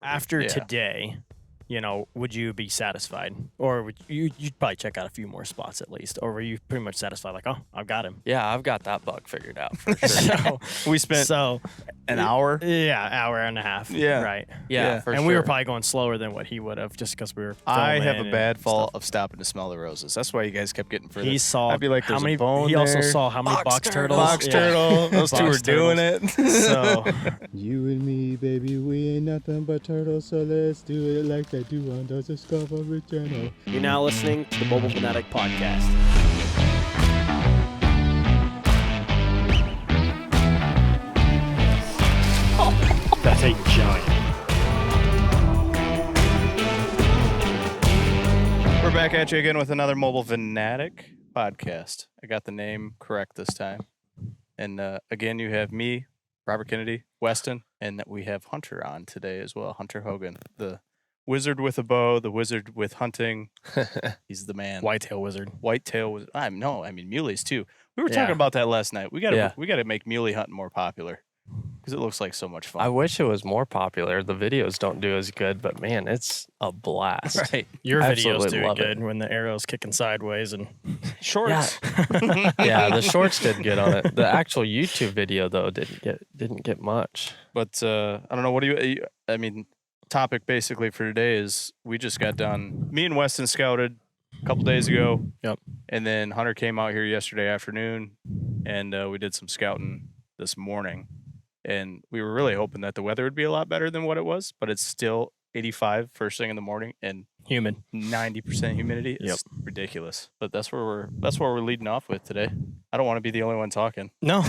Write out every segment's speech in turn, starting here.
After today, would you be satisfied? Or would you'd probably check out a few more spots at least? Or were you pretty much satisfied, like, oh, I've got him? Yeah, I've got that bug figured out for sure. So we spent an hour. Yeah, hour and a half. Yeah. Right. Yeah, for and sure. we were probably going slower than what he would have just because we were I have a filming bad and fault stuff. of stopping to smell the roses. That's why you guys kept getting further. He saw I'd be like, how there's many a bone he also there. saw how many box turtles. Box turtle. Those two were Box doing it. So You and me, baby, we ain't nothing but turtles, so let's do it like they do on the Discovery Channel. You're now listening to the Mobile Venatic podcast. that's a giant. We're back at you again with another Mobile Venatic podcast. I got the name correct this time. And again, you have me, Robert Kennedy, Weston, and we have Hunter on today as well. Hunter Hogan, the wizard with a bow, the wizard with hunting. He's the man. Whitetail wizard. Whitetail was. I mean muleys too. We were talking about that last night. We gotta make muley hunting more popular because it looks like so much fun. I wish it was more popular. The videos don't do as good, but man, it's a blast. Right. Your videos Absolutely do it love good when the arrow's kicking sideways and Shorts. Yeah, the shorts did good on it. The actual YouTube video though didn't get much. But I don't know. What do you? I mean, topic basically for today is we just got done. Me and Weston scouted a couple days ago. Yep. And then Hunter came out here yesterday afternoon, and we did some scouting this morning. And we were really hoping that the weather would be a lot better than what it was, but it's still 85 first thing in the morning and humid. 90% humidity. It's ridiculous. But that's where we're leading off with today. I don't want to be the only one talking. No.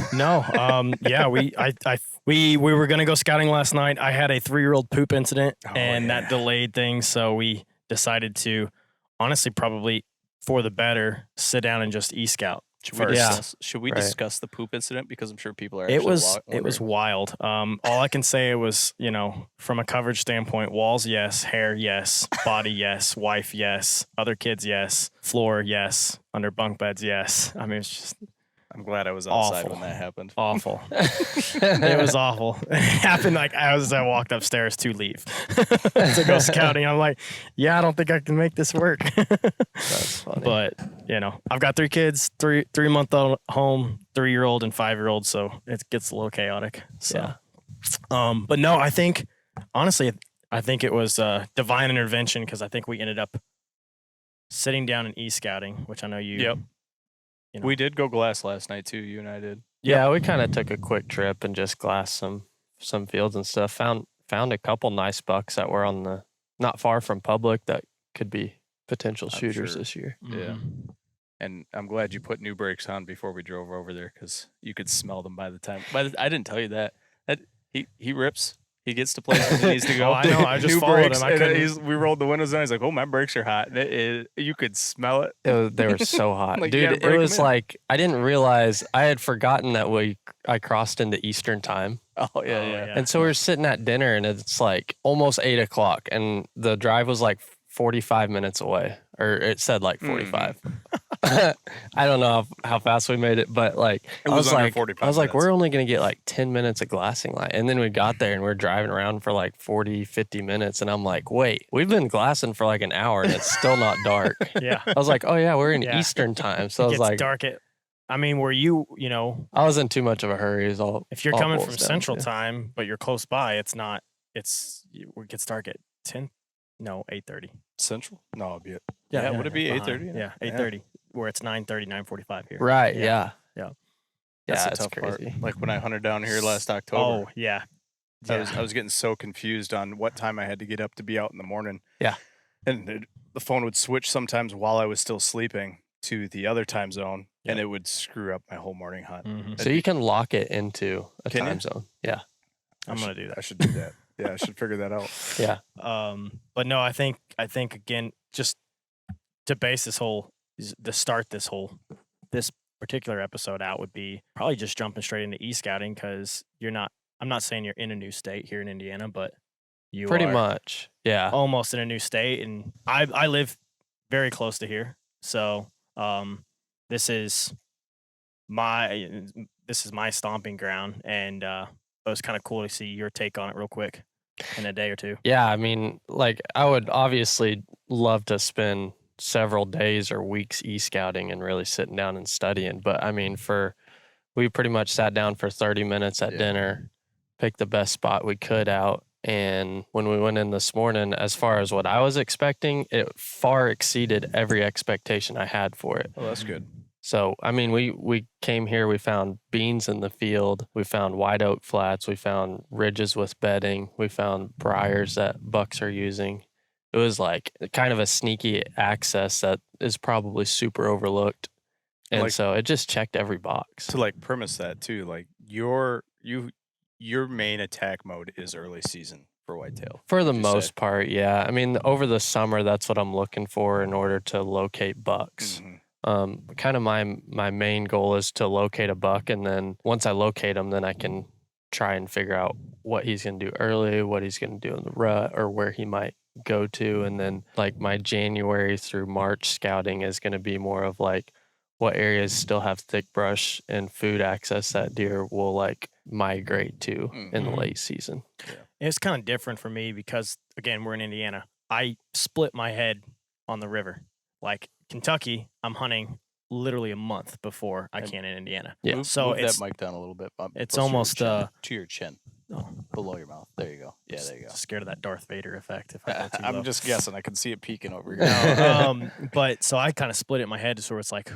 Yeah, we were gonna go scouting last night. I had a 3-year-old poop incident, that delayed things. So we decided to, honestly, probably for the better, sit down and just e-scout. Should we discuss the poop incident? Because I'm sure people are. It was wild. All I can say was, from a coverage standpoint, walls, yes. Hair, yes. Body, yes. Wife, yes. Other kids, yes. Floor, yes. Under bunk beds, yes. I mean, it's just. I'm glad I was outside awful. when that happened. Awful. It was awful. It happened like as I walked upstairs to leave to go scouting. I'm like, yeah, I don't think I can make this work. That's funny. But, I've got 3 kids, 3-month-old home, 3-year-old and 5-year-old. So it gets a little chaotic. So, but no, I think, honestly, it was divine intervention because I think we ended up sitting down and e-scouting, which I know you. Yep. We did go glass last night too. You and I did. Yeah, we kind of took a quick trip and just glassed some fields and stuff. Found a couple nice bucks that were on the not far from public that could be potential shooters this year. Mm-hmm. Yeah. And I'm glad you put new brakes on before we drove over there because you could smell them by the time. I didn't tell you that. He rips. He gets to places he needs to go. I know. I just followed him. We rolled the windows down. He's like, "Oh, my brakes are hot." You could smell it. They were so hot, Like, dude. It was like I didn't realize I had forgotten that I crossed into Eastern time. Oh yeah. And so we were sitting at dinner, and it's like almost 8:00, and the drive was like 45 minutes away, or it said like 45. I don't know how fast we made it, but like It was under 45 I was like, minutes. we're only gonna get like 10 minutes of glassing light, and then we got there and we're driving around for like 40-50 minutes, and I'm like, wait, we've been glassing for like an hour and it's still not dark. Yeah. I was like, oh yeah, we're in Eastern time, so I It was gets like, dark were you, I was in too much of a hurry. It was all if you're all coming boils from down Central to. Time, but you're close by, it gets dark at 8:30. Central? No, it'd be it. Yeah, would it be behind. 8:30? Yeah, 8:30. Where it's 9:30, 9:45 here. Right? Yeah. Yeah. That's Yeah, the it's tough crazy. part. Like when I hunted down here last October. Oh yeah. I was getting so confused on what time I had to get up to be out in the morning. Yeah. And the phone would switch sometimes while I was still sleeping to the other time zone, and it would screw up my whole morning hunt. Mhm. So you can lock it into a Can time you? zone. Yeah. I'm gonna do that. I should do that. Yeah, I should figure that out. Yeah. But no, I think again, just to base this particular episode out would be probably just jumping straight into e-scouting because I'm not saying you're in a new state here in Indiana, but you Pretty are much. Yeah. almost in a new state, and I live very close to here, so this is my stomping ground, and it was kind of cool to see your take on it real quick. in a day or two. Yeah, I mean, like I would obviously love to spend several days or weeks e-scouting and really sitting down and studying. But I mean, we pretty much sat down for 30 minutes at dinner, picked the best spot we could out. And when we went in this morning, as far as what I was expecting, it far exceeded every expectation I had for it. Oh, that's good. So, I mean, we came here, we found beans in the field, we found white oak flats, we found ridges with bedding, we found briars that bucks are using. It was like kind of a sneaky access that is probably super overlooked. And Like- so it just checked every box. To like premise that too, like your main attack mode is early season for whitetail. For the would you say? most part, yeah. I mean, over the summer, that's what I'm looking for in order to locate bucks. Mhm. Kind of my main goal is to locate a buck, and then once I locate him, then I can try and figure out what he's going to do early, what he's going to do in the rut, or where he might go to. And then like my January through March scouting is going to be more of like what areas still have thick brush and food access that deer will like migrate to in the Mhm. late season. It's kind of different for me because, again, we're in Indiana. I split my head on the river. Like Kentucky, I'm hunting literally a month before I can in Indiana. Yeah. Move, So move it's that mic down a little bit. it's closer to your almost, chin, to your chin, oh, below your mouth. There you go. Yeah, there you go. scared of that Darth Vader effect if I go too low. I'm just guessing. I can see it peeking over here. No, but so I kind of split it in my head to sort of it's like,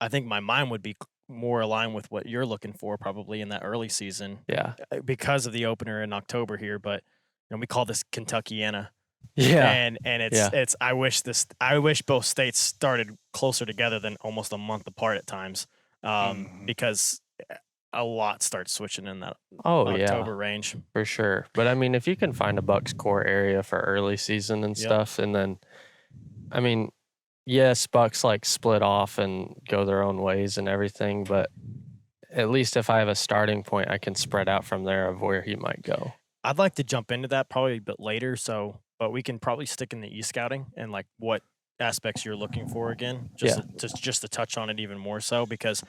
I think my mind would be more aligned with what you're looking for probably in that early season Yeah. because of the opener in October here. But we call this Kentuckiana. Yeah. And it's I wish both states started closer together than almost a month apart at times, Mhm. because a lot starts switching in that Oh, yeah. October range. For sure. But I mean, if you can find a Bucks core area for early season and Yep. stuff, and then, I mean, yes, Bucks like split off and go their own ways and everything, but at least if I have a starting point, I can spread out from there of where he might go. I'd like to jump into that probably a bit later, but we can probably stick in the e-scouting and like what aspects you're looking for again, just to touch on it even more so because,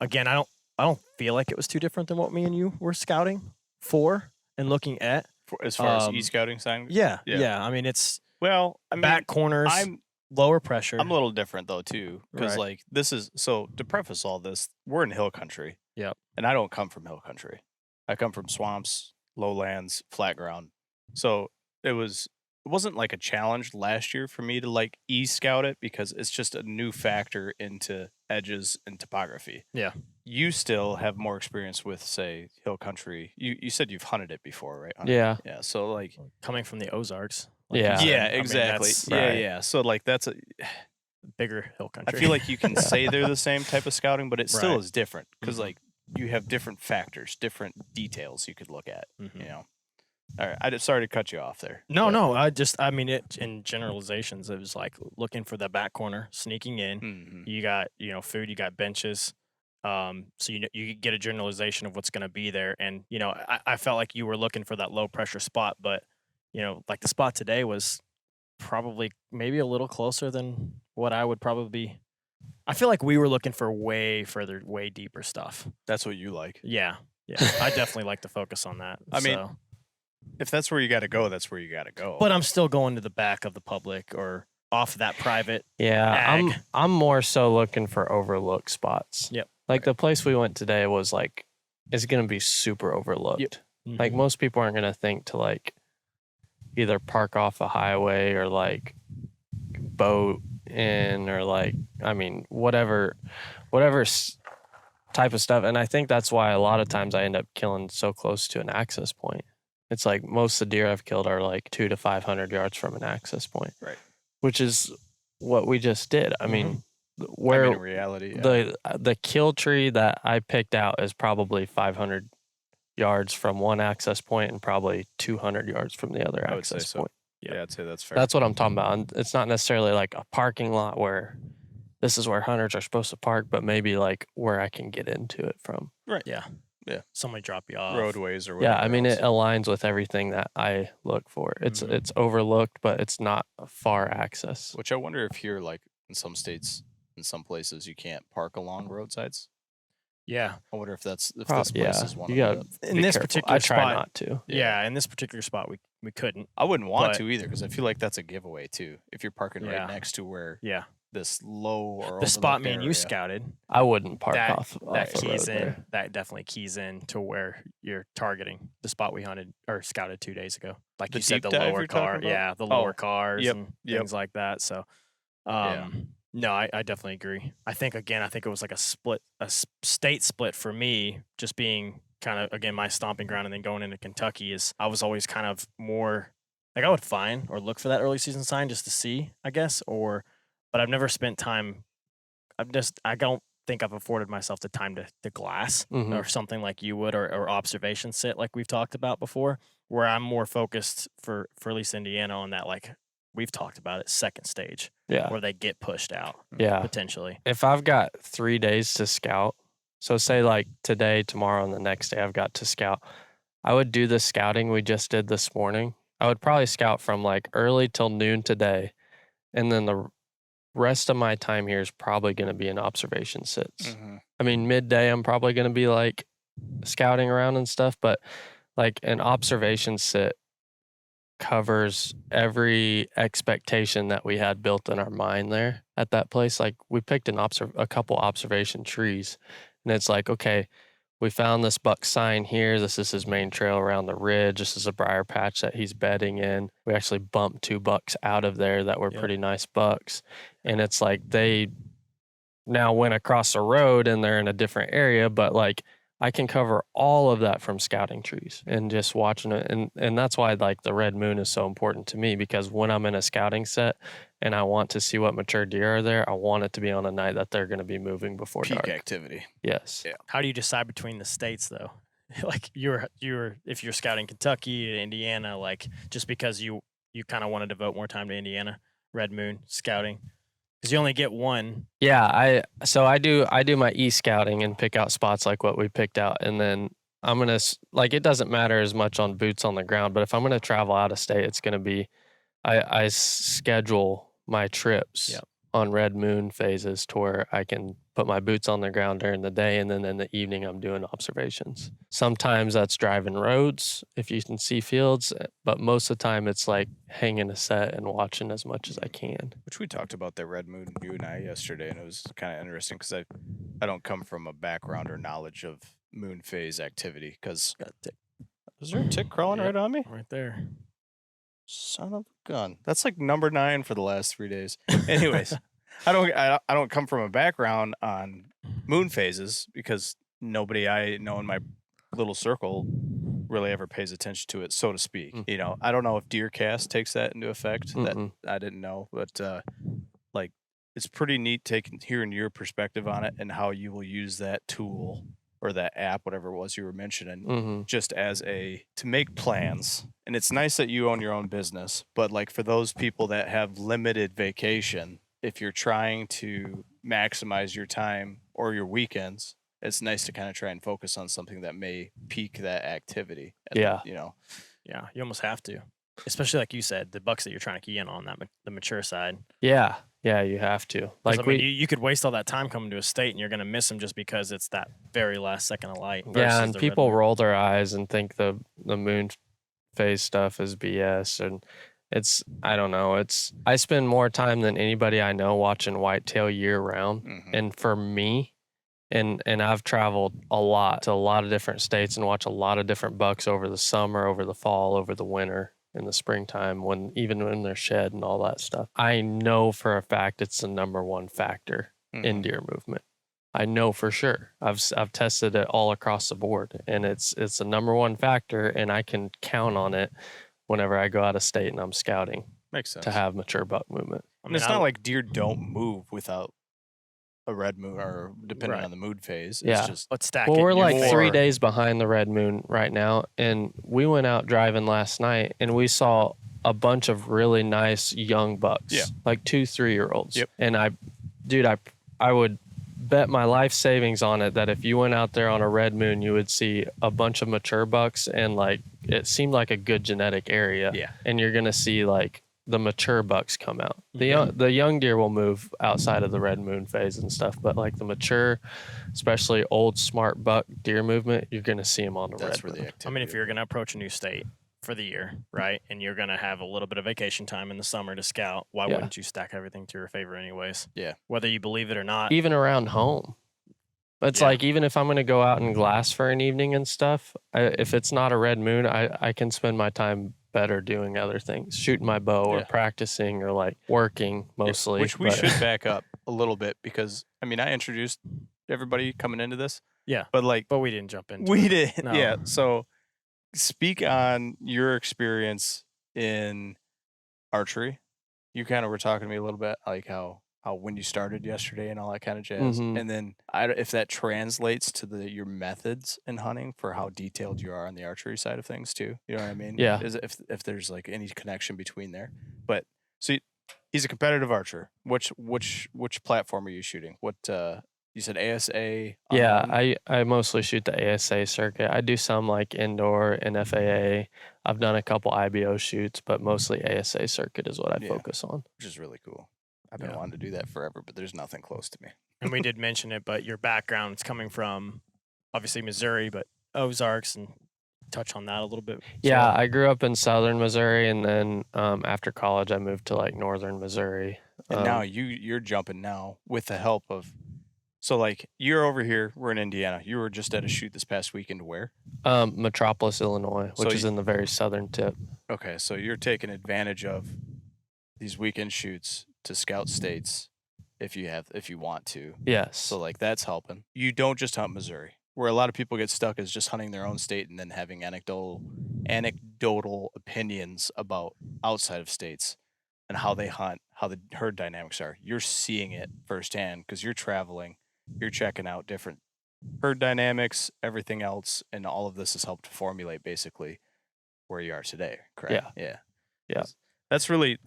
again, I don't feel like it was too different than what me and you were scouting for and looking at. As far as Um, e-scouting sign. Yeah. Yeah. I mean, it's Well, I mean, back corners, lower pressure. I'm a little different though too, because Right. like this is so to preface all this, we're in hill country. Yep. And I don't come from hill country. I come from swamps, lowlands, flat ground. So it wasn't like a challenge last year for me to like e-scout it because it's just a new factor into edges and topography. Yeah. You still have more experience with say hill country. You said you've hunted it before, right? Hunter? Yeah. Yeah. So like coming from the Ozarks. Yeah. you said. yeah, I mean, exactly. that's yeah, right. yeah. So like that's a bigger hill I country. feel like you can say they're the same type of scouting, but it still Right. is different because Mhm. like you have different factors, different details you could look at. Mhm. You know. All right. Sorry to cut you off there. No, but- no. I mean, it in generalizations, it was like looking for the back corner, sneaking in. Mhm. You got food, you got benches. So you get a generalization of what's going to be there, and I felt like you were looking for that low pressure spot, but like the spot today was probably maybe a little closer than what I would probably be. I feel like we were looking for way further, way deeper stuff. That's what you like. Yeah, I definitely like to focus on that. I mean, so. If that's where you got to go, that's where you got to go. But I'm still going to the back of the public or off that private. Yeah. Ag. I'm more so looking for overlooked spots. Yep. Like the place we went today was like, it's going to be super overlooked. Like Mhm. most people aren't going to think to like either park off a highway or like boat in or like, I mean, whatever type of stuff. And I think that's why a lot of times I end up killing so close to an access point. It's like most of the deer I've killed are like 200 to 500 yards from an access point. Right. Which is what we just did. I mean, I where mean, in reality, yeah. the kill tree that I picked out is probably 500 yards from one access point and probably 200 yards from the other I would say access so. point. Yeah, I'd say that's fair. That's what I'm talking about. And it's not necessarily like a parking lot where this is where hunters are supposed to park, but maybe like where I can get into it from. Yeah. Yeah. Somebody drop you off. roadways or Yeah, whatever. I mean else. it aligns with everything that I look for. It's Mhm. it's overlooked, but it's not a far access. Which I wonder if here, like in some states, in some places, you can't park along roadsides. Yeah. I wonder if this Yeah, place is one you of got them. In this careful. particular I try spot, not to. Yeah, in this particular spot, we couldn't. I wouldn't want But- to either because I feel like that's a giveaway too. If you're parking Yeah. right next to where Yeah. this low or The spot me and overlooked you area. scouted, I wouldn't park that off the keys road in. there. That definitely keys in to where you're targeting the spot we hunted or scouted 2 days ago. Like The you said, deep the dive lower you're talking car, about? yeah, the Oh, lower cars yep, and yep. things like that. So, Yeah. no, I definitely agree. I think it was like a state split for me, just being kind of again my stomping ground, and then going into Kentucky is I was always kind of more like I would find or look for that early season sign just to see, I guess, but I've never spent time. I don't think I've afforded myself the time to glass Mhm. or something like you would or observation sit like we've talked about before, where I'm more focused for at least Indiana on that, like we've talked about it, second stage Yeah. where they get pushed out Yeah. potentially. If I've got 3 days to scout, so say like today, tomorrow, and the next day I've got to scout, I would do the scouting we just did this morning. I would probably scout from like early till noon today. And then the rest of my time here is probably going to be in observation sits. Mhm. I mean, midday, I'm probably going to be like scouting around and stuff, but like an observation sit covers every expectation that we had built in our mind there at that place. Like we picked a couple observation trees, and it's like, okay, we found this buck sign here. This is his main trail around the ridge. This is a briar patch that he's bedding in. We actually bumped 2 bucks out of there that were Yep. pretty nice bucks. And it's like they now went across the road and they're in a different area, but like I can cover all of that from scouting trees and just watching it. And that's why like the red moon is so important to me, because when I'm in a scouting set and I want to see what mature deer are there, I want it to be on a night that they're going to be moving before Peak dark. activity. Yes. Yeah. How do you decide between the states though? Like you're if you're scouting Kentucky, Indiana, like just because you kind of want to devote more time to Indiana, red moon scouting, because you only get one. Yeah, I do my e-scouting and pick out spots like what we picked out, and then I'm gonna like it doesn't matter as much on boots on the ground, but if I'm gonna travel out of state, it's gonna be I schedule my trips Yep. on red moon phases to where I can put my boots on the ground during the day, and then in the evening I'm doing observations. Sometimes that's driving roads if you can see fields, but most of the time it's like hanging a set and watching as much as I can. Which we talked about the red moon, you and I, yesterday, and it was kind of interesting because I don't come from a background or knowledge of moon phase activity. Because is there a tick crawling Yep. right on me? Right there. Son of a gun! That's like number 9 for the last 3 days. Anyways, I don't come from a background on moon phases because nobody I know in my little circle really ever pays attention to it, so to speak. Mm. You know, I don't know if DeerCast takes that into effect. That Mm-mm. I didn't know, but like it's pretty neat hearing your perspective on it and how you will use that tool or that app, whatever it was you were mentioning, Mm-hmm. just as to make plans. And it's nice that you own your own business, but like for those people that have limited vacation, if you're trying to maximize your time or your weekends, it's nice to kind of try and focus on something that may peak that activity. Yeah. Yeah, you almost have to, especially like you said, the bucks that you're trying to key in on the mature side. Yeah, you have to. 'Cause, Like I mean, you could waste all that time coming to a state, and you're going to miss them just because it's that very last second of light. yeah, versus and the red people moon. roll their eyes and think the moon phase stuff is BS, and I don't know. I spend more time than anybody I know watching whitetail year round, Mhm. and for me, and I've traveled a lot to a lot of different states and watch a lot of different bucks over the summer, over the fall, over the winter, in the springtime, even when they're shed and all that stuff. I know for a fact it's the number one factor in Mhm. deer movement. I know for sure. I've tested it all across the board, and it's the number one factor, and I can count on it whenever I go out of state and I'm scouting Makes sense. to have mature buck movement. I And mean, it's not like deer don't move without a red moon or depending Right. on the mood phase. Yeah. It's just let's stack Well, it. we're in your like favor. 3 days behind the red moon right now, and we went out driving last night and we saw a bunch of really nice young bucks, Yeah. like 2-3-year-olds. Yep. And I would bet my life savings on it that if you went out there on a red moon, you would see a bunch of mature bucks, and like it seemed like a good genetic area. Yeah. And you're gonna see like the mature bucks come out. The young deer will move outside of the red moon phase and stuff, but like the mature, especially old smart buck deer movement, you're going to see them on the That's red where the moon. activity. I mean, if you're going to approach a new state for the year, right, and you're going to have a little bit of vacation time in the summer to scout, why Yeah. wouldn't you stack everything to your favor anyways? Yeah. Whether you believe it or not. Even around home. It's Yeah. like, even if I'm going to go out and glass for an evening and stuff, if it's not a red moon, I can spend my time better doing other things, shooting my bow or Yeah. practicing or like working mostly. Which we but- should back up a little bit because, I mean, I introduced everybody coming into this. Yeah. But like, But we didn't jump into we it. did. No. Yeah. So speak on your experience in archery. You kind of were talking to me a little bit like how when you started yesterday and all that kind of jazz. Mhm. And then if that translates to your methods in hunting for how detailed you are on the archery side of things too. You know what I mean? Yeah. If there's like any connection between there. But so he's a competitive archer. Which platform are you shooting? What you said ASA? Yeah, unarmed? I mostly shoot the ASA circuit. I do some like indoor and FAA. I've done a couple IBO shoots, but mostly ASA circuit is what I Yeah. focus on. Which is really cool. I've been Yeah. wanting to do that forever, but there's nothing close to me. And we did mention it, but your background's coming from obviously Missouri, but Ozarks, and touch on that a little bit. as Yeah, well. I grew up in southern Missouri, and then after college, I moved to like northern Missouri. And now you're jumping now with the help of, so like you're over here, we're in Indiana. You were just at a shoot this past weekend where? Metropolis, Illinois, which So is in the very southern tip. Okay, so you're taking advantage of these weekend shoots to scout states if you want to. Yes. So like that's helping. You don't just hunt Missouri. Where a lot of people get stuck is just hunting their own state and then having anecdotal opinions about outside of states and how they hunt, how the herd dynamics are. You're seeing it firsthand because you're traveling, you're checking out different herd dynamics, everything else, and all of this has helped to formulate basically where you are today. Correct? Yeah. Yeah. That's really,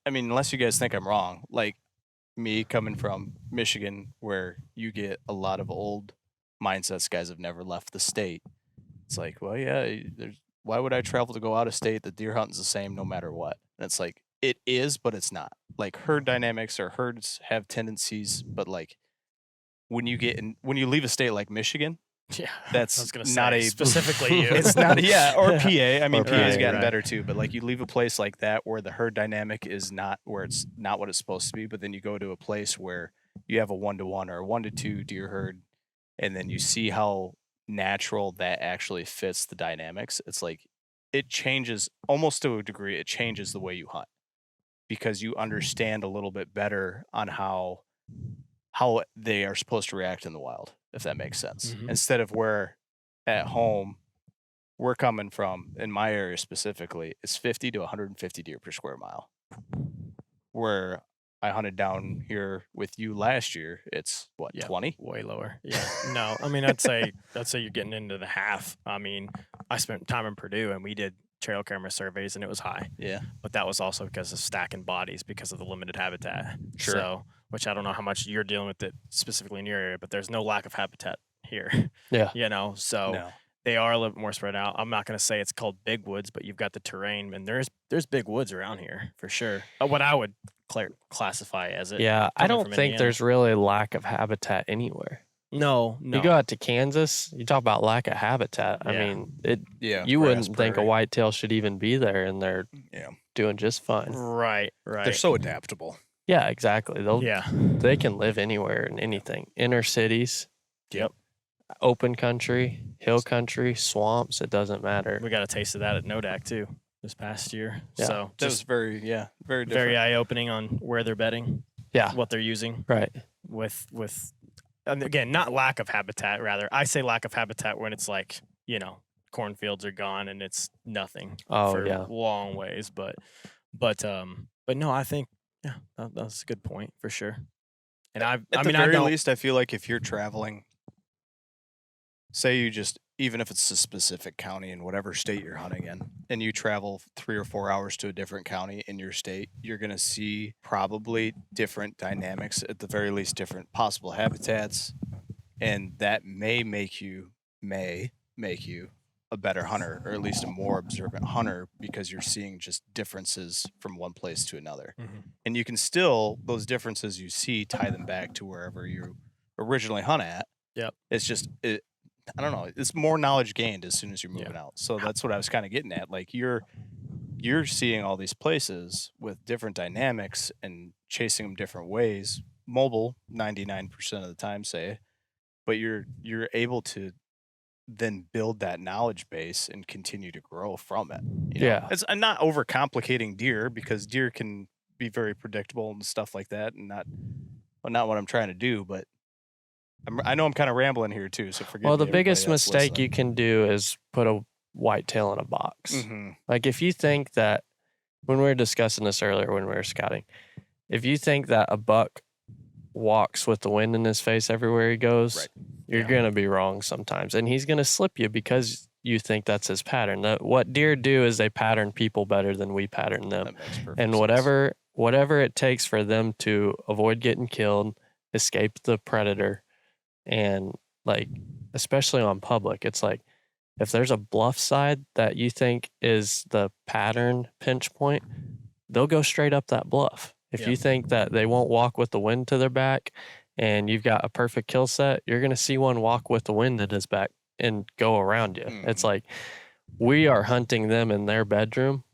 unless you guys think I'm wrong, like me coming from Michigan, where you get a lot of old mindsets, guys have never left the state. It's like, well, yeah, why would I travel to go out of state? The deer hunting's the same no matter what. And it's like, it is, but it's not. Like herd dynamics or herds have tendencies, but like when you leave a state like Michigan, Yeah, that's I was gonna not say, a specifically you. It's not, yeah, or PA. I mean, Or PA's PA, gotten right. better too, but like you leave a place like that where the herd dynamic is not where it's not what it's supposed to be, but then you go to a place where you have a 1-to-1 or a 1-to-2 deer herd, and then you see how natural that actually fits the dynamics. It's like it changes almost to a degree. It changes the way you hunt because you understand a little bit better on how they are supposed to react in the wild, if that makes sense. Mhm. Instead of where at home we're coming from, in my area specifically, it's 50 to 150 deer per square mile. Where I hunted down here with you last year, it's what, Yeah. 20? Way lower. Yeah. No, I mean, I'd say you're getting into the half. I mean, I spent time in Purdue and we did trail camera surveys and it was high, Yeah. but that was also because of stacking bodies because of the limited habitat. Sure. So, which I don't know how much you're dealing with it specifically in your area, but there's no lack of habitat here. Yeah. So No. they are a little bit more spread out. I'm not going to say it's called big woods, but you've got the terrain, and there's big woods around here for sure. What I would classify as it. Yeah, I coming don't from think Indiana. there's really lack of habitat anywhere. No. You go out to Kansas, you talk about lack of habitat. I Yeah. mean, Yeah. you grass wouldn't think a prairie. whitetail should even be there, and they're Yeah. doing just fine. Right. They're so adaptable. Yeah, exactly. Yeah. They can live anywhere and anything. Inner cities, Yep. open country, hill country, swamps. It doesn't matter. We got a taste of that at NODAC too this past year. Yeah. So That was just very different. very eye opening on where they're bedding, Yeah, what they're using right. with and again, not lack of habitat, rather. I say lack of habitat when it's like, cornfields are gone and it's nothing Oh, for yeah. long ways. But no, I think that's a good point for sure. And At the very least, I feel like if you're traveling, say you just, even if it's a specific county in whatever state you're hunting in, and you travel 3 or 4 hours to a different county in your state, you're going to see probably different dynamics, at the very least, different possible habitats. And that may make you a better hunter, or at least a more observant hunter, because you're seeing just differences from one place to another. And you can still, those differences you see, tie them back to wherever you originally hunt at. Yep. It's just, I don't know, it's more knowledge gained as soon as you're moving out. So that's what I was kind of getting at. Like you're seeing all these places with different dynamics and chasing them different ways, mobile 99% of the time, say, but you're able to then build that knowledge base and continue to grow from it. You know? Yeah. It's not overcomplicating deer, because deer can be very predictable and stuff like that, and not what I'm trying to do, but I know I'm kind of rambling here too, so forgive me. Well, the everybody biggest that's mistake listening. you can do is put a whitetail in a box. Mhm. Like if you think that, when we were discussing this earlier when we were scouting, if you think that a buck walks with the wind in his face everywhere he goes, Right. you're going to be wrong sometimes. And he's going to slip you because you think that's his pattern. What deer do is they pattern people better than we pattern them. That makes perfect And sense. whatever it takes for them to avoid getting killed, escape the predator, and like, especially on public, it's like, if there's a bluff side that you think is the pattern pinch point, they'll go straight up that bluff. If you think that they won't walk with the wind to their back and you've got a perfect kill set, you're going to see one walk with the wind at his back and go around you. It's like, we are hunting them in their bedroom,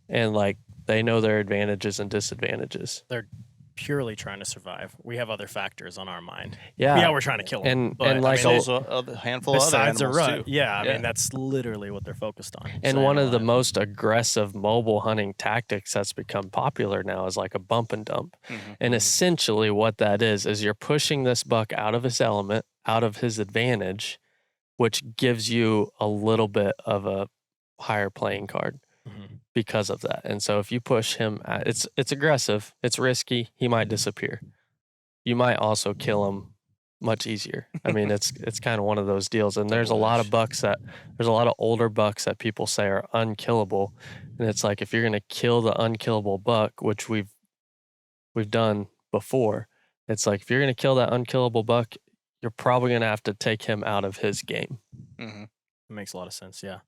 and like, they know their advantages and disadvantages. They're purely trying to survive. We have other factors on our mind. Yeah. We're trying to kill them. And like I mean, there's a handful of other besides a animals rut, too. I mean, that's literally what they're focused on. And staying one of the alive. most aggressive mobile hunting tactics that's become popular now is like a bump and dump. And essentially what that is you're pushing this buck out of his element, out of his advantage, which gives you a little bit of a higher playing card because of that. And so if you push him, it's aggressive, it's risky, he might disappear. You might also kill him much easier. I mean, it's kind of one of those deals. And there's a lot of older bucks that people say are unkillable. And it's like, if you're going to kill the unkillable buck, which we've done before, it's like, if you're going to kill that unkillable buck, you're probably going to have to take him out of his game. It makes a lot of sense. Yeah.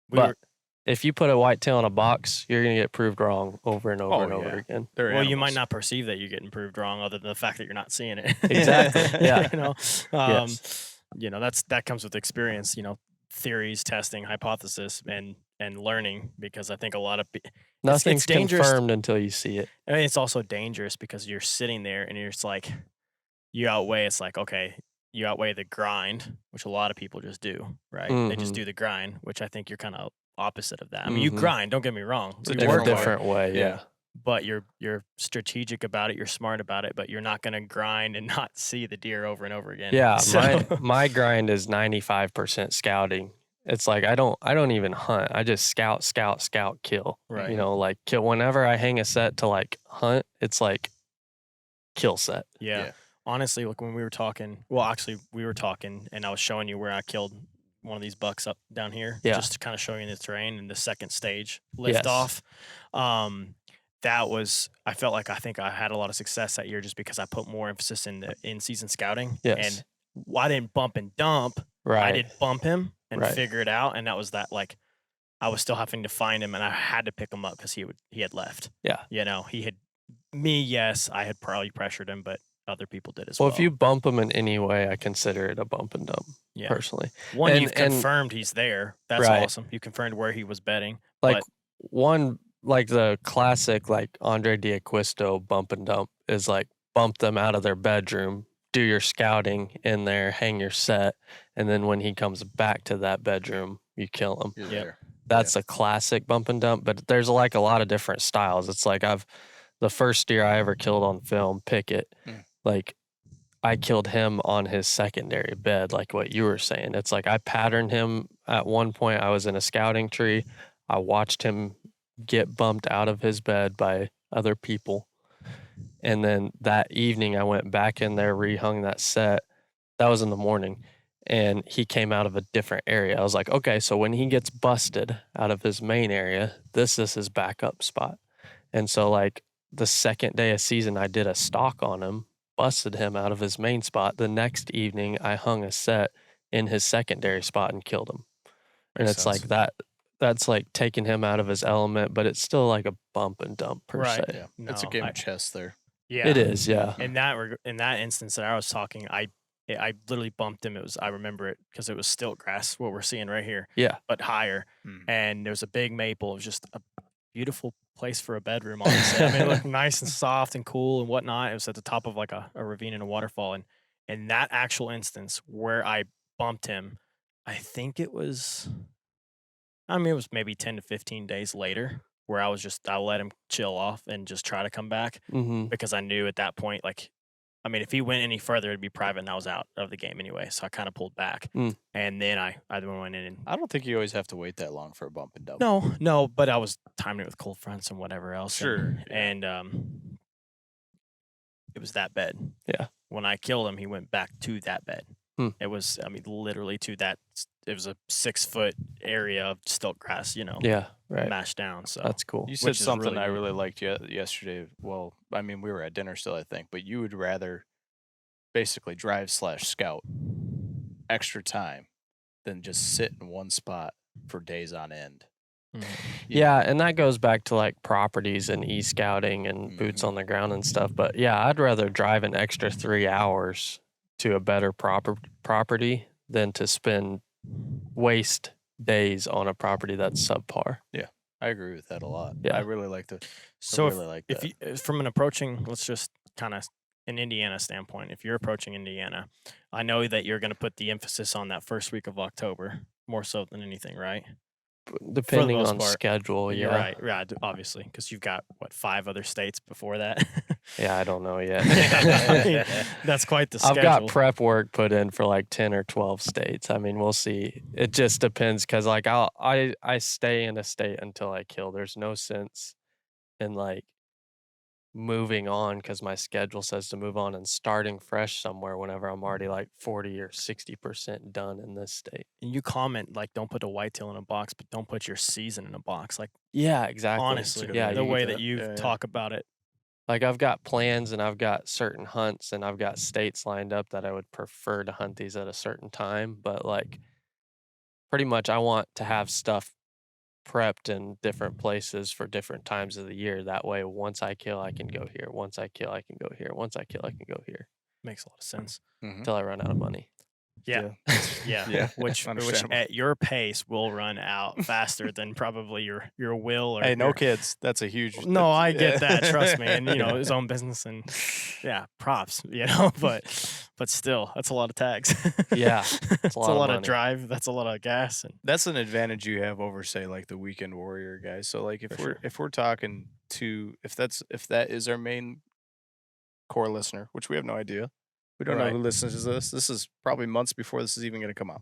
But if you put a whitetail in a box, you're going to get proved wrong over and over and over again. Well, you might not perceive that you're getting proved wrong, other than the fact that you're not seeing it. Exactly. Yeah. That comes with experience. Theories, testing, hypothesis, and learning. Because I think a lot of nothing's dangerous. confirmed until you see it. I mean, it's also dangerous because you're sitting there and you're just like, you outweigh. It's like, okay, you outweigh the grind, which a lot of people just do, right? They just do the grind, which I think you're kind of opposite of that. I mean, you grind, don't get me wrong. It's a In a different way, yeah. But you're strategic about it, you're smart about it, but you're not going to grind and not see the deer over and over again. Yeah, So, my grind is 95% scouting. It's like I don't even hunt. I just scout, kill. Right. Like kill whenever I hang a set to like hunt, it's like kill set. yeah. Honestly, like when we were talking, and I was showing you where I killed one of these bucks up down here, just to kind of show you the terrain and the second stage lift off. I felt like I think I had a lot of success that year just because I put more emphasis in the in-season scouting. Yes. And I didn't bump and dump. Right. I did bump him and figure it out, and that was that. Like, I was still having to find him, and I had to pick him up because he had left. Yeah. He had me. Yes, I had probably pressured him, but other people did as well. Well, if you bump him in any way, I consider it a bump and dump. Personally, you've confirmed he's there. That's awesome. You confirmed where he was bedding. Like the classic like Andre D'Acquisto bump and dump is like bump them out of their bedroom, do your scouting in there, hang your set, and then when he comes back to that bedroom, you kill him. That's a classic bump and dump. But there's like a lot of different styles. It's like the first deer I ever killed on film, Pickett. Like, I killed him on his secondary bed, like what you were saying. It's like I patterned him at one point. I was in a scouting tree. I watched him get bumped out of his bed by other people. And then that evening, I went back in there, rehung that set. That was in the morning. And he came out of a different area. I was like, okay, so when he gets busted out of his main area, this is his backup spot. And so, like, the second day of season, I did a stalk on him, busted him out of his main spot. The next evening, I hung a set in his secondary spot and killed him. and Makes it's sense. like that. That's like taking him out of his element, but it's still like a bump and dump per Right. se. Yeah, it's a No, game of chess there. Yeah, It is, yeah. In that instance that I was talking, I literally bumped him. I remember it because it was stilt grass, what we're seeing right here, Yeah. but higher. Mm. And there was a big maple. It was just a beautiful place for a bedroom. Honestly, I mean, it looked nice and soft and cool and whatnot. It was at the top of like a ravine and a waterfall. And in that actual instance where I bumped him, I think it was. I mean, it was maybe 10 to 15 days later where I let him chill off and just try to come back Mm-hmm. because I knew at that point, like, I mean, if he went any further, it'd be private and I was out of the game anyway. So I kind of pulled back. Mm. And then I then went in and. I don't think you always have to wait that long for a bump and dump. No, but I was timing it with cold fronts and whatever else. Sure, yeah. And it was that bed. Yeah. When I killed him, he went back to that bed. Hmm. It was, I mean, literally to that. It was a 6-foot area of stilt grass, Yeah, right. mashed down. So That's cool. You said Which is something really I neat. really liked yesterday. Well, I mean, we were at dinner still, I think, but you would rather basically drive/scout extra time than just sit in one spot for days on end. Mhm. Yeah, and that goes back to like properties and e-scouting and boots on the ground and stuff. But yeah, I'd rather drive an extra 3 hours to a better property than to waste days on a property that's subpar. I agree with that a lot. Yeah. I really like to. So really like if that. you, from an approaching, let's just kind of an Indiana standpoint, if you're approaching Indiana, I know that you're going to put the emphasis on that first week of October more so than anything, right? Depending most on part, schedule, You're yeah. right, obviously, because you've got 5 other states before that. Yeah, I don't know yet. I mean, that's quite the I've schedule. got prep work put in for like 10 or 12 states. I mean, we'll see. It just depends because like I stay in a state until I kill. There's no sense in like moving on because my schedule says to move on and starting fresh somewhere whenever I'm already like 40 or 60% done in this state. And you comment like, don't put a whitetail in a box, but don't put your season in a box. Like, Yeah, exactly. honestly, yeah, the you- way that you Yeah, yeah. talk about it. like I've got plans and I've got certain hunts and I've got states lined up that I would prefer to hunt these at a certain time, but like pretty much I want to have stuff prepped in different places for different times of the year. That way once I kill I can go here. Once I kill I can go here. Once I kill I can go here Makes a lot of sense. Mhm. until I run out of money. Yeah. Yeah. Yeah, Which understandable. at your pace will run out faster than probably your will or Hey, no your- kids. That's a huge. No, I that's- get that. Trust me. And his own business and props, but still, that's a lot of tags. Yeah, it's a lot of lot of money. drive. That's a lot of gas. And That's an advantage you have over, say, like the weekend warrior guys. So, like, if we're talking to if that is our main core listener, which we have no idea, we don't know Right. who listens to this. This is probably months before this is even going to come out.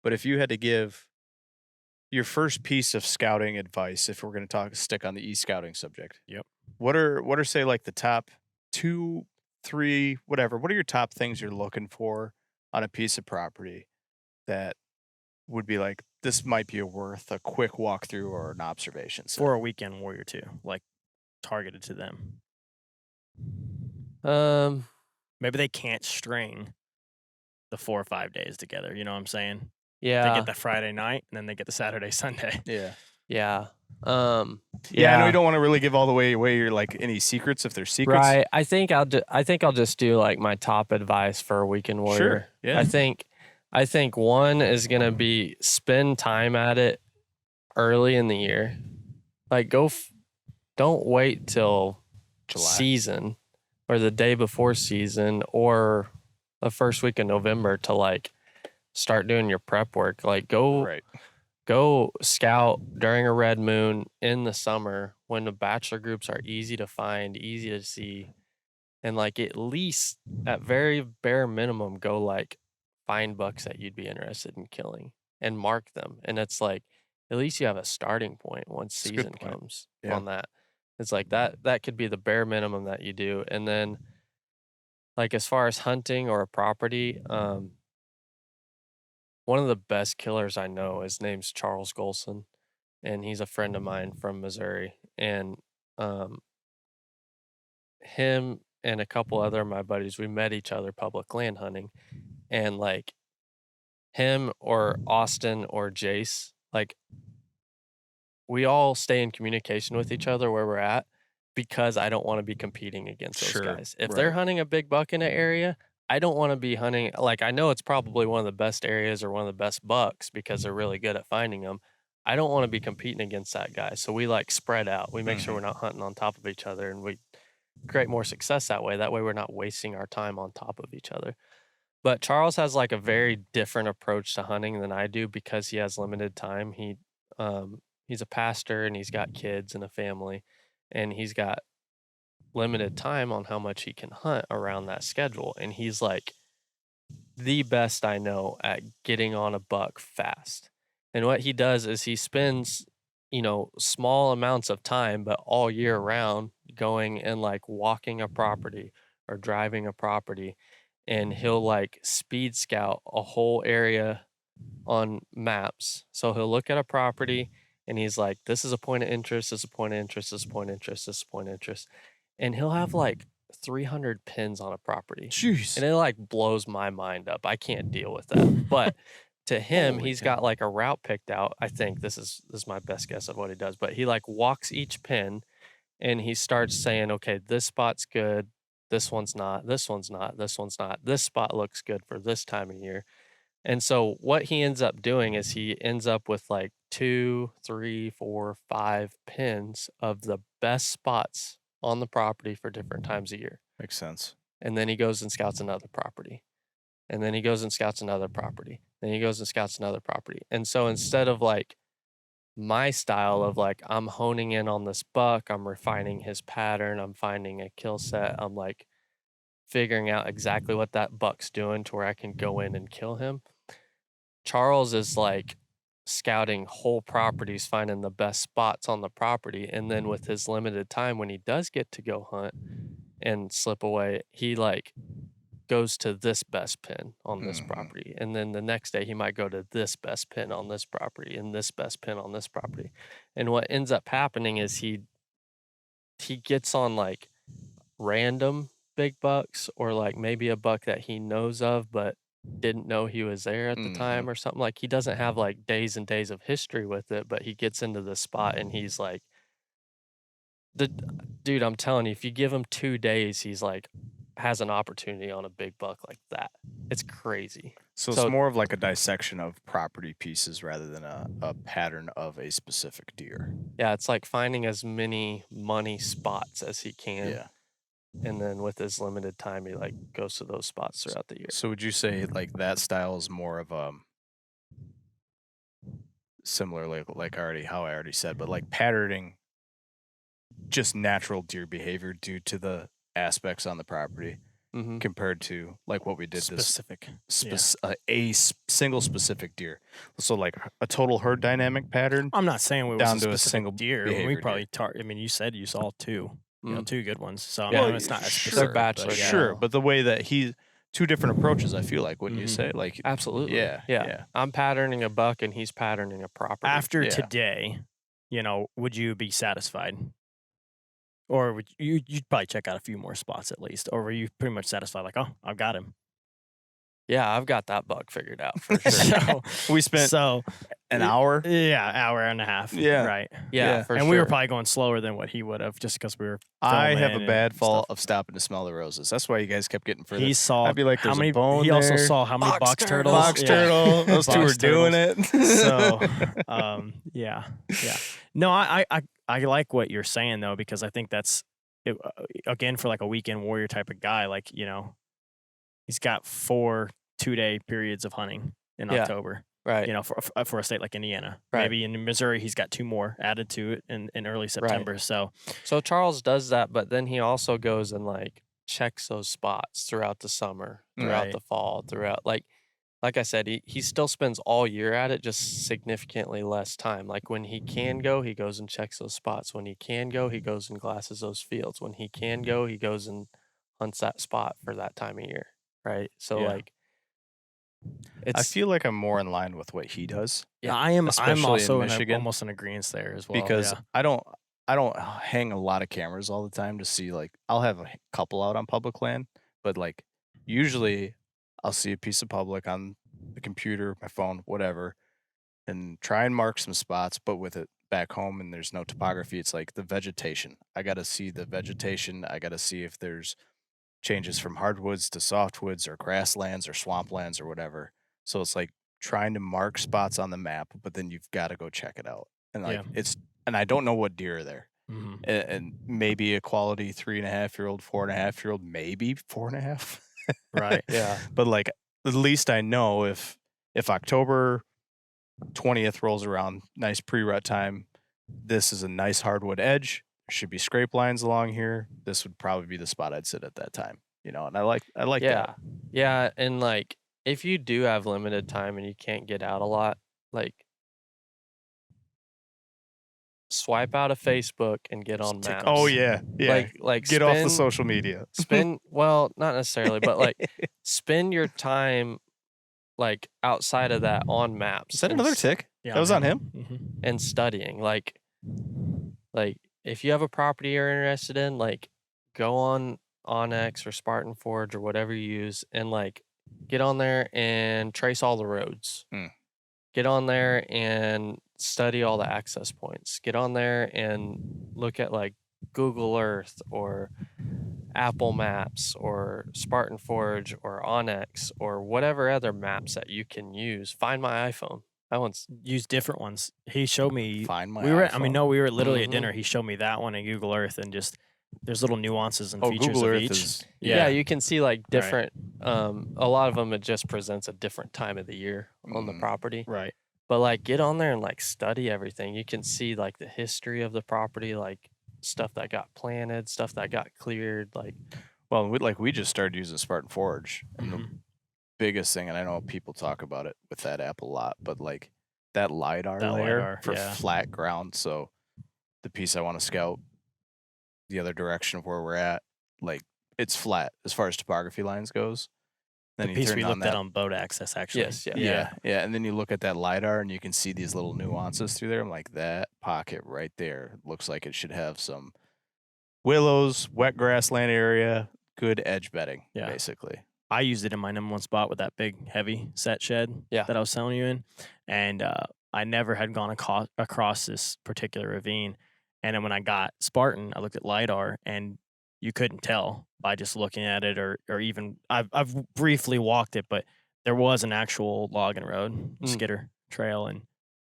But if you had to give your first piece of scouting advice, if we're going to stick on the e-scouting subject, Yep. what are say like the top 2, 3, whatever? What are your top things you're looking for on a piece of property that would be like, this might be worth a quick walkthrough or an observation? So, for a weekend warrior too, like targeted to them. Maybe they can't string the 4 or 5 days together. You know what I'm saying? They Yeah. get the Friday night and then they get the Saturday, Sunday. yeah. Yeah. Yeah, I know you don't want to really give all the way away your like any secrets if there's secrets. Right. I think I'll just do like my top advice for a weekend warrior. Sure. Yeah. I think one is gonna be spend time at it early in the year. Like don't wait till July. season or the day before season or the first week of November to like start doing your prep work. Like Right. go scout during a red moon in the summer when the bachelor groups are easy to find, easy to see. And like at least at very bare minimum, go like find bucks that you'd be interested in killing and mark them. And it's like at least you have a starting point once That's a good season point. comes Yeah. on that. It's like that could be the bare minimum that you do. And then like as far as hunting or a property, one of the best killers I know, his name's Charles Golson, and he's a friend of mine from Missouri. And him and a couple other of my buddies, we met each other public land hunting, and like him or Austin or Jace like we all stay in communication with each other where we're at because I don't want to be competing against those Sure, guys. If they're hunting a big buck in an area, I don't want to be hunting. Like, I know it's probably one of the best areas or one of the best bucks because they're really good at finding them. I don't want to be competing against that guy. So we like spread out. We make sure we're not hunting on top of each other, and we create more success that way. That way we're not wasting our time on top of each other. But Charles has like a very different approach to hunting than I do because he has limited time. He's a pastor and he's got kids and a family, and he's got limited time on how much he can hunt around that schedule. And he's like the best I know at getting on a buck fast. And what he does is he spends, small amounts of time, but all year round going and like walking a property or driving a property. And he'll like speed scout a whole area on maps. So he'll look at a property and he's like, this is a point of interest, this is a point of interest, this is a point of interest, this is a point of interest. And he'll have like 300 pins on a property. Jeez. And it like blows my mind up. I can't deal with that. But to him, he's got like a route picked out. I think this is my best guess of what he does. But he like walks each pin and he starts saying, okay, this spot's good. This one's not. This one's not. This one's not. This spot looks good for this time of year. And so what he ends up doing is he ends up with like 2, 3, 4, 5 pins of the best spots on the property for different times a year. Makes sense. And then he goes and scouts another property. And then he goes and scouts another property. Then he goes and scouts another property. And so instead of like my style of like, I'm honing in on this buck, I'm refining his pattern, I'm finding a kill set, I'm like figuring out exactly what that buck's doing to where I can go in and kill him. Charles is like scouting whole properties, finding the best spots on the property. And then with his limited time, when he does get to go hunt and slip away, he like goes to this best pin on this property. And then the next day he might go to this best pin on this property and this best pin on this property. And what ends up happening is he gets on like random big bucks or like maybe a buck that he knows of but didn't know he was there at the time or something. Like he doesn't have like days and days of history with it, but he gets into the spot and he's like, dude, I'm telling you, if you give him 2 days, he's like has an opportunity on a big buck like that. It's crazy. So it's more of like a dissection of property pieces rather than a pattern of a specific deer. Yeah, it's like finding as many money spots as he can. Yeah. And then with his limited time, he like goes to those spots throughout the year. So would you say like that style is more of similar like how I already said, but like patterning just natural deer behavior due to the aspects on the property compared to like what we did Specific. Single specific deer. So like a total herd dynamic pattern. I'm not saying we down was to a specific single deer. behavior We deer. probably I mean, you said you saw 2. You know, 2 good ones. So I Yeah. mean, it's not as Sure. specific. Bachelor, but, yeah. Sure, but the way that he 2 different approaches, I feel like, wouldn't you say? Like Absolutely. Yeah. I'm patterning a buck and he's patterning a property. After Yeah. today, would you be satisfied? Or would you'd probably check out a few more spots at least? Or were you pretty much satisfied like, oh, I've got him? Yeah, I've got that buck figured out for sure. So We spent an hour. Yeah, hour and a half. Yeah. Right. Yeah, for and sure. we were probably going slower than what he would have just because we were I have filming a and bad fault stuff. of stopping to smell the roses. That's why you guys kept getting further. He saw I'd be like, how there's a many bone he also there. saw how many box turtles. Box Yeah. turtle. Those 2 were Box doing it. So yeah. No, I like what you're saying though, because I think that's it, again for like a weekend warrior type of guy, like he's got 4 2-day periods of hunting in Yeah. October. Right. For a state like Indiana. Right. Maybe in Missouri he's got 2 more added to it in early September. So Charles does that, but then he also goes and like checks those spots throughout the summer, throughout Right. the fall, throughout like I said, he still spends all year at it, just significantly less time. Like when he can go, he goes and checks those spots. When he can go, he goes and glasses those fields. When he can go, he goes and hunts that spot for that time of year. Right. So Yeah. like I feel like I'm more in line with what he does yeah, I'm especially in also Michigan. almost in agreement there as well. because yeah. I don't hang a lot of cameras all the time to see, like, I'll have a couple out on public land, but like usually I'll see a piece of public on the computer, my phone, whatever, and try and mark some spots, but with it back home and there's no topography, it's like the vegetation. I got to see the vegetation. I got to see if there's changes from hardwoods to softwoods or grasslands or swamplands or whatever. So it's like trying to mark spots on the map, but then you've got to go check it out. And like Yeah. and I don't know what deer are there. Mhm. And maybe a quality 3.5-year-old, 4.5-year-old, maybe 4.5. Right. Yeah. But like at least I know if October 20th rolls around, nice pre-rut time, this is a nice hardwood edge. There should be scrape lines along here. This would probably be the spot I'd sit at that time. You know, and I like Yeah. that. Yeah. And like, if you do have limited time and you can't get out a lot, like, swipe out of Facebook and get on maps. Oh yeah. Yeah. Like Get off the spend- social media. Well, not necessarily, but like spend your time like outside of that on maps. Is that and another s- tick? Yeah, That was on him? Mhm. And studying. Like if you have a property you're interested in, like go on Onyx or Spartan Forge or whatever you use and like get on there and trace all the roads. Mm. Get on there and study all the access points. Get on there and look at like Google Earth or Apple Maps or Spartan Forge or Onyx or whatever other maps that you can use. Find my iPhone. That one's Use different ones. He showed me. Find my we were. iPhone. We were literally at Mhm. dinner. He showed me that one in Google Earth, and just there's little nuances and Oh, features Google of Earth each. is yeah, you can see like Right. different a lot of them it just presents a different time of the year on the Mhm. property. Right. But like get on there and like study everything. You can see like the history of the property, like stuff that got planted, stuff that got cleared, like well, we just started using Spartan Forge. And the Mhm. biggest thing, and I know people talk about it with that app a lot, but like that LiDAR That layer LiDAR, for yeah. flat ground. So the piece I want to scout the other direction of where we're at, like it's flat as far as topography lines goes. Then The you piece turn we on looked at that. on boat access, actually. Yes, yeah. Yeah. And then you look at that LiDAR and you can see these little nuances through there. I'm like, that pocket right there looks like it should have some willows, wet grassland area, good edge bedding, Yeah. basically. I used it in my number one spot with that big, heavy set shed Yeah. that I was telling you in. And I never had gone across this particular ravine. And then when I got Spartan, I looked at LiDAR and you couldn't tell by just looking at it or even I've briefly walked it, but there was an actual logging road, skidder trail. And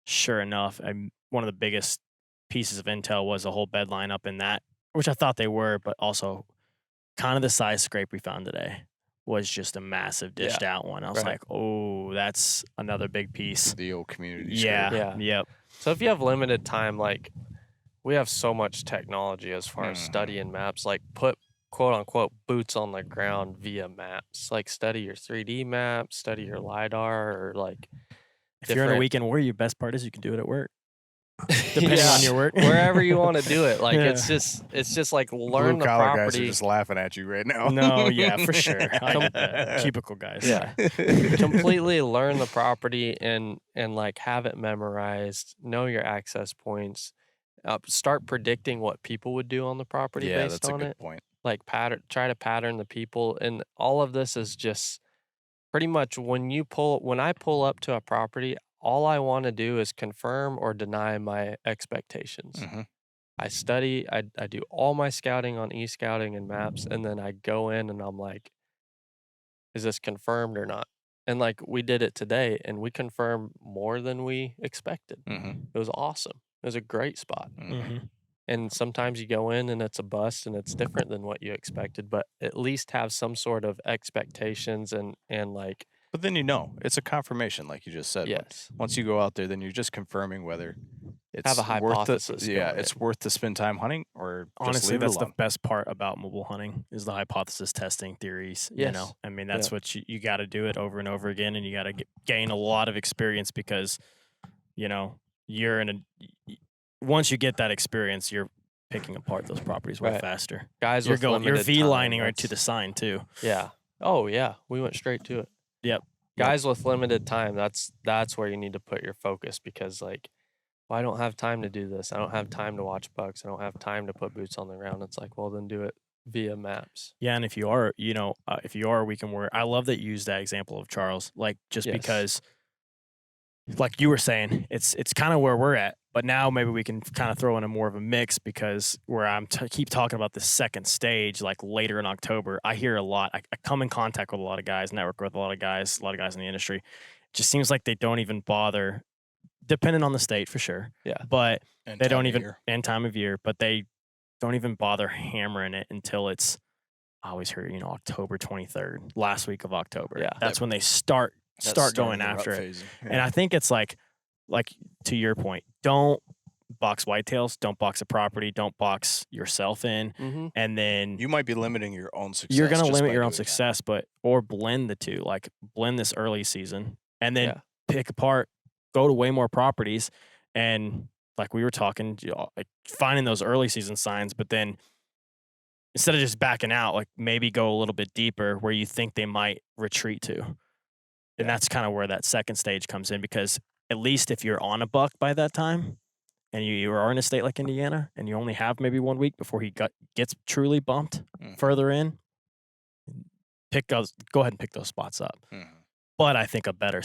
sure enough, one of the biggest pieces of intel was a whole bed line up in that, which I thought they were, but also kind of the size scrape we found today was just a massive dished out one. I was Right. like, oh, that's another big piece. The old community. Yeah. scrape. Yeah. Yep. So if you have limited time, like we have so much technology as far as Mhm. studying maps, like put quote unquote boots on the ground via maps. Like study your 3D maps, study your LiDAR or like If you're in a different- weekend warrior, your best part is you can do it at work, depending Yeah. on your work. wherever you want to do it. Like Yeah. it's just like learn Blue the collar guys are property. just laughing at you right now. No, yeah, for sure. I get that. Cubicle guys. Yeah. Completely learn the property and like have it memorized, know your access points, start predicting what people would do on the property Yeah, based that's a on good it. point. Like try to pattern the people, and all of this is just pretty much when I pull up to a property, all I want to do is confirm or deny my expectations. Mhm. I study, I do all my scouting on e-scouting and maps, and then I go in and I'm like, is this confirmed or not? And like we did it today and we confirmed more than we expected. Mhm. It was awesome. It was a great spot. Mhm. hmm And sometimes you go in and it's a bust and it's different than what you expected, but at least have some sort of expectations and like But then it's a confirmation, like you just said. yes. Once you go out there, then you're just confirming whether it's Have a worth hypothesis yeah, going it's in. worth to spend time hunting or just Honestly, leave it that's the alone. best part about mobile hunting is the hypothesis testing theories. You Yes. know, I mean, that's what you got to do it over and over again, and you got to gain a lot of experience because, you know, you're in once you get that experience, you're picking apart those properties way Right. faster. Guys You're with you're limited V-lining time, right to the sign too. yeah. Oh yeah, we went straight to it. Yep. Guys with limited time, that's where you need to put your focus because like, well, I don't have time to do this. I don't have time to watch bucks. I don't have time to put boots on the ground. It's like, well, then do it via maps. Yeah, and if you are, if you are a weekend warrior, I love that you use that example of Charles, like just Yes. because like you were saying, it's kind of where we're at. But now maybe we can kind of throw in a more of a mix because where keep talking about the second stage, like later in October, I hear a lot. I come in contact with a lot of guys, network with a lot of guys in the industry. It just seems like they don't even bother, depending on the state for sure. Yeah. But And they don't time of even, year. and time of year, but they don't even bother hammering it until it's, I always hear, October 23rd, last week of October. Yeah. That's when they start going after it. And I think it's like to your point, don't box whitetails, don't box a property, don't box yourself in. Mm-hmm. And then you might be limiting your own success. you're going to just limit by your own doing that. success, or blend the two, like blend this early season and then pick apart, go to way more properties. And like we were talking, like finding those early season signs, but then instead of just backing out, like maybe go a little bit deeper where you think they might retreat to. And that's kind of where that second stage comes in, because at least if you're on a buck by that time and you are in a state like Indiana and you only have maybe 1 week before he gets truly bumped further in, go ahead and pick those spots up. But I think a better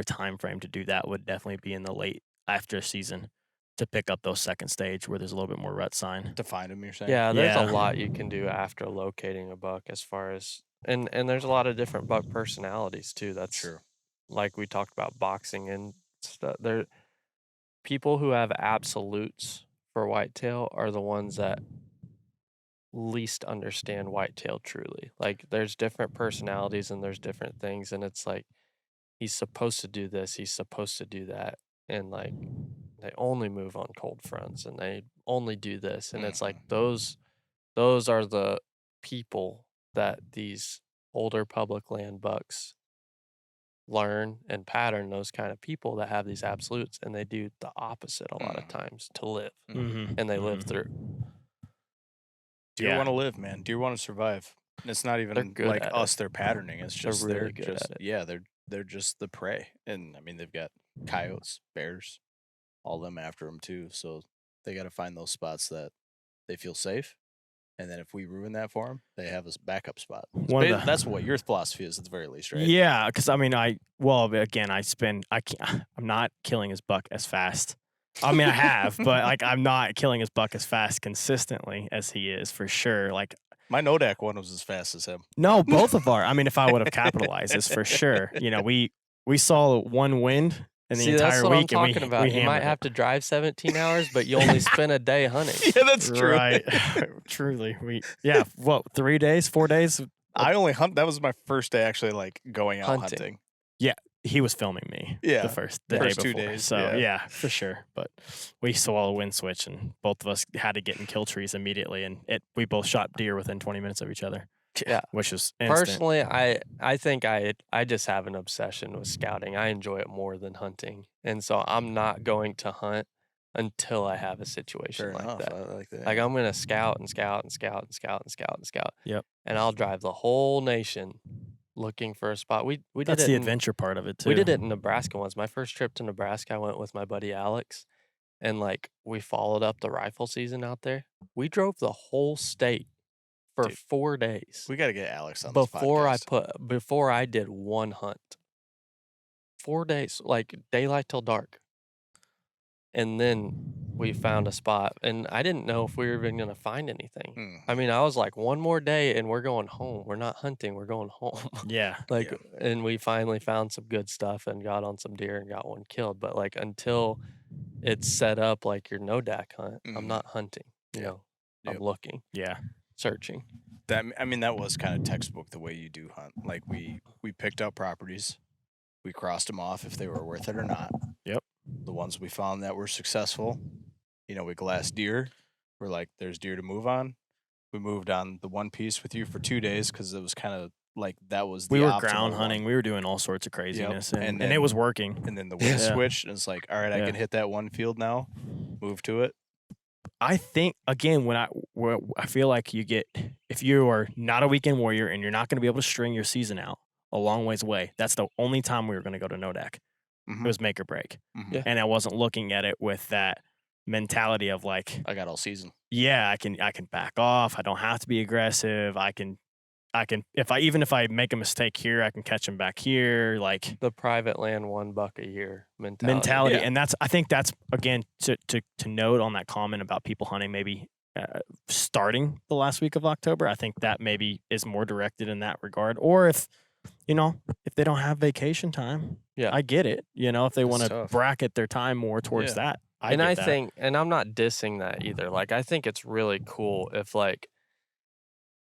time frame to do that would definitely be in the late after season to pick up those second stage where there's a little bit more rut sign. To find them, you're saying? Yeah, there's Yeah. a lot you can do after locating a buck as far as and there's a lot of different buck personalities too. That's Sure. like we talked about boxing and stuff. There people who have absolutes for whitetail are the ones that least understand whitetail truly. Like there's different personalities and there's different things, and it's like he's supposed to do this, he's supposed to do that, and like they only move on cold fronts and they only do this, and it's like those are the people that these older public land bucks learn and pattern, those kind of people that have these absolutes, and they do the opposite a lot of times to live, and they live through. Deer want to live, man. Deer want to survive. And it's not even like us, they're patterning. It's just they're really good at it. Yeah, they're just the prey. And I mean, they've got coyotes, bears, all them after them too. So they got to find those spots that they feel safe. And then if we ruin that for them, they have a backup spot. That's what your philosophy is, at the very least, right? Yeah, because I mean, I'm not killing his buck as fast. I mean, I have, but like I'm not killing his buck as fast consistently as he is for sure. Like my Nodak one was as fast as him. No, both of our. I mean, if I would have capitalized this for sure. We saw one wind in the entire that's what week, I'm talking about. You might have to drive 17 hours, but you only spend a day hunting. Yeah, that's true. Right. Truly. 3 days, 4 days? I only hunt. That was my first day actually like going out hunting. Yeah. He was filming me the first day 2 before. days. So yeah, for sure. But we saw a wind switch and both of us had to get in kill trees immediately, and we both shot deer within 20 minutes of each other. Yeah. Which is instant. Personally, I think I just have an obsession with scouting. I enjoy it more than hunting. And so I'm not going to hunt until I have a situation like that. I like that. Like I'm going to scout and scout and scout and scout and scout and scout. Yep. And I'll drive the whole nation looking for a spot. We did That's it the adventure part of it too. We did it in Nebraska once. My first trip to Nebraska, I went with my buddy Alex, and like we followed up the rifle season out there. We drove the whole state for 4 days. We got to get Alex on this podcast. Before I did one hunt. 4 days, like daylight till dark. And then we found a spot, and I didn't know if we were even going to find anything. I mean, I was like, one more day and we're going home. We're not hunting, we're going home. Yeah. And we finally found some good stuff and got on some deer and got one killed. But like until it's set up like your Nodak hunt, I'm not hunting. You know, I'm looking. Yeah. Searching. That was kind of textbook the way you do hunt. Like we picked out properties, we crossed them off if they were worth it or not. Yep. The ones we found that were successful, we glassed deer. We're like, there's deer to move on. We moved on the one piece with you for 2 days because it was kind of like that was the we were optimal ground one. hunting. We were doing all sorts of craziness, and it was working. And then the wind switched, and it's like, all right, I can hit that one field now, move to it. I think again I feel like if you are not a weekend warrior and you're not going to be able to string your season out a long ways away, that's the only time we were going to go to Nodak. It was make or break, and I wasn't looking at it with that mentality of like I got all season. Yeah, I can back off. I don't have to be aggressive. I can if I make a mistake here, I can catch him back here. Like The private land $1 a year mentality. Yeah. and I think that's again to note on that comment about people hunting maybe starting the last week of October. I think that maybe is more directed in that regard. Or if they don't have vacation time, Yeah. I get it. If they It's want to tough. bracket their time more towards Yeah. that, And get I that. think, and I'm not dissing that either. Like, I think it's really cool if, like,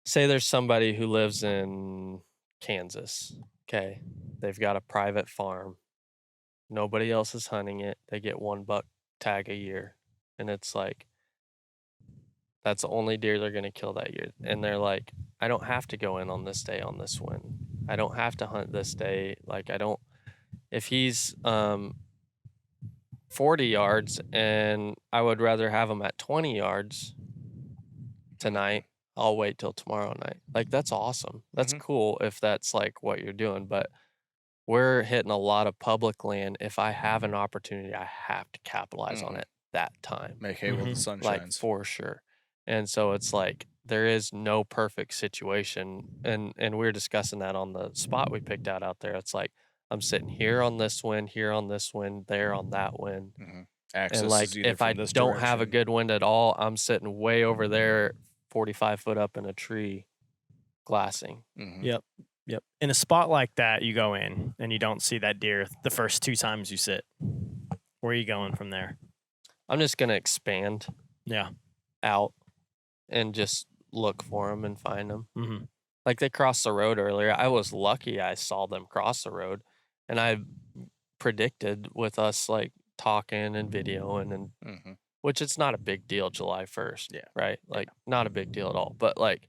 say there's somebody who lives in Kansas. Okay. They've got a private farm. Nobody else is hunting it. They get $1 tag a year. And it's like, that's the only deer they're going to kill that year. And they're like, I don't have to go in on this day on this one. I don't have to hunt this day. Like, if he's 40 yards and I would rather have him at 20 yards tonight, I'll wait till tomorrow night. Like, that's awesome. That's cool if that's like what you're doing. But we're hitting a lot of public land. If I have an opportunity, I have to capitalize on it that time. Make hay while the sun Like, shines. for sure. And so it's like there is no perfect situation. And we were discussing that on the spot we picked out there. It's like I'm sitting here on this wind, here on this wind, there on that wind. Access And like is either if from I this don't have a direction. good wind at all, I'm sitting way over there, 45 foot up in a tree, glassing. Yep. In a spot like that, you go in and you don't see that deer the first 2 times you sit. Where are you going from there? I'm just gonna expand Yeah. out and just look for them and find them. Mm-hmm. Like they crossed the road earlier. I was lucky I saw them cross the road, and I predicted with us like talking and videoing and which it's not a big deal July 1st. Yeah. Right. Like not a big deal at all. But like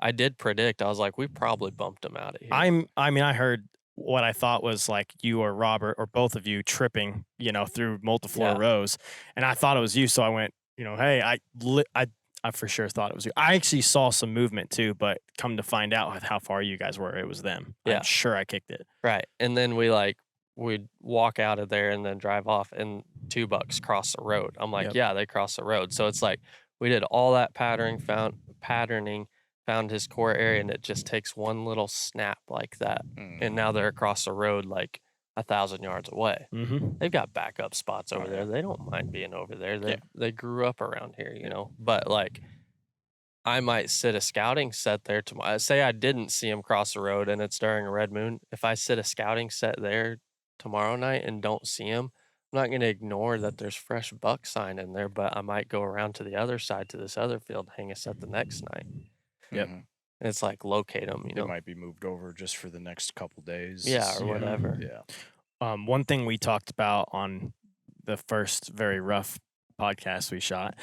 I did predict, I was like, we probably bumped them out of here. I heard what I thought was like you or Robert or both of you tripping, through multi-floor rows, and I thought it was you. So I went, hey, I for sure thought it was you. I actually saw some movement too, but come to find out how far you guys were, it was them. Yeah. I'm sure I kicked it. Right. And then we'd walk out of there and then drive off, and 2 bucks cross the road. I'm like, yeah, they crossed the road. So it's like we did all that patterning, found his core area, and it just takes one little snap like that. And now they're across the road like 1,000 yards away. They've got backup spots over there. They don't mind being over there. They grew up around here, But like, I might sit a scouting set there tomorrow. Say I didn't see him cross the road and it's during a red moon. If I sit a scouting set there tomorrow night and don't see him, I'm not going to ignore that there's fresh buck sign in there, but I might go around to the other side to this other field, hang a set the next night. Yep. And it's like locate them, It might be moved over just for the next couple days. Yeah, or whatever. Yeah. One thing we talked about on the first very rough podcast we shot,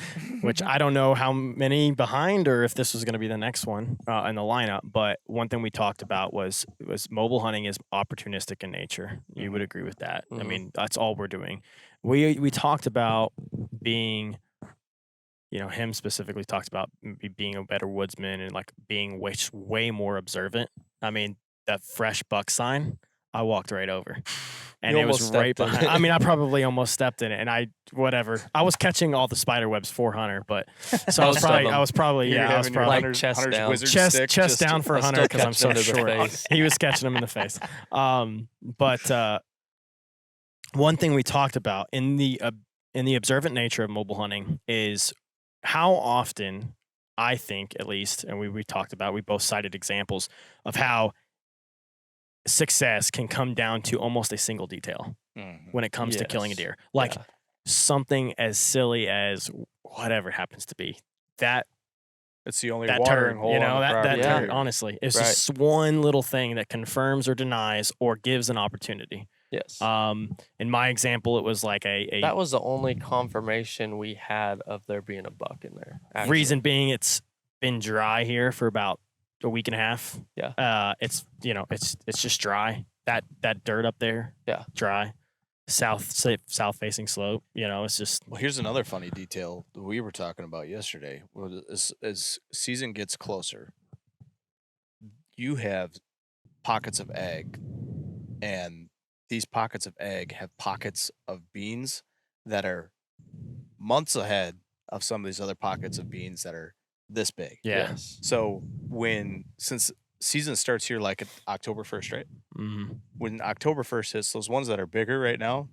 which I don't know how many behind or if this was going to be the next one in the lineup, but one thing we talked about was mobile hunting is opportunistic in nature. You would agree with that. I mean, that's all we're doing. We talked about being, him specifically talks about being a better woodsman and like being way more observant. I mean, that fresh buck sign, I walked right over. And You it was almost right stepped in behind. it. I mean, I probably almost stepped in it, and I was catching all the spider webs for Hunter, but so I was Most of them. probably Like Hunter's chest down. wizard chest stick chest just down for I Hunter still because I'm catch so him to the short. face. He was catching him in the face. But one thing we talked about in the observant nature of mobile hunting is how often, I think at least, and we talked about, we both cited examples of how success can come down to almost a single detail when it comes to killing a deer. Like something as silly as whatever it happens to be. It's the only That watering turd, hole. on the that property. turd, honestly. It's just one little thing that confirms or denies or gives an opportunity. Yes. In my example, it was like That was the only confirmation we had of there being a buck in there. actually. reason being it's been dry here for about a week and a half. Yeah. It's it's just dry. That dirt up there. Yeah. Dry. South facing slope. It's just Well, here's another funny detail that we were talking about yesterday. Well, as season gets closer, you have pockets of egg, and these pockets of egg have pockets of beans that are months ahead of some of these other pockets of beans that are this big. yeah. Yes. So since season starts here like at October 1st, right? Mm-hmm. When October 1st hits, those ones that are bigger right now,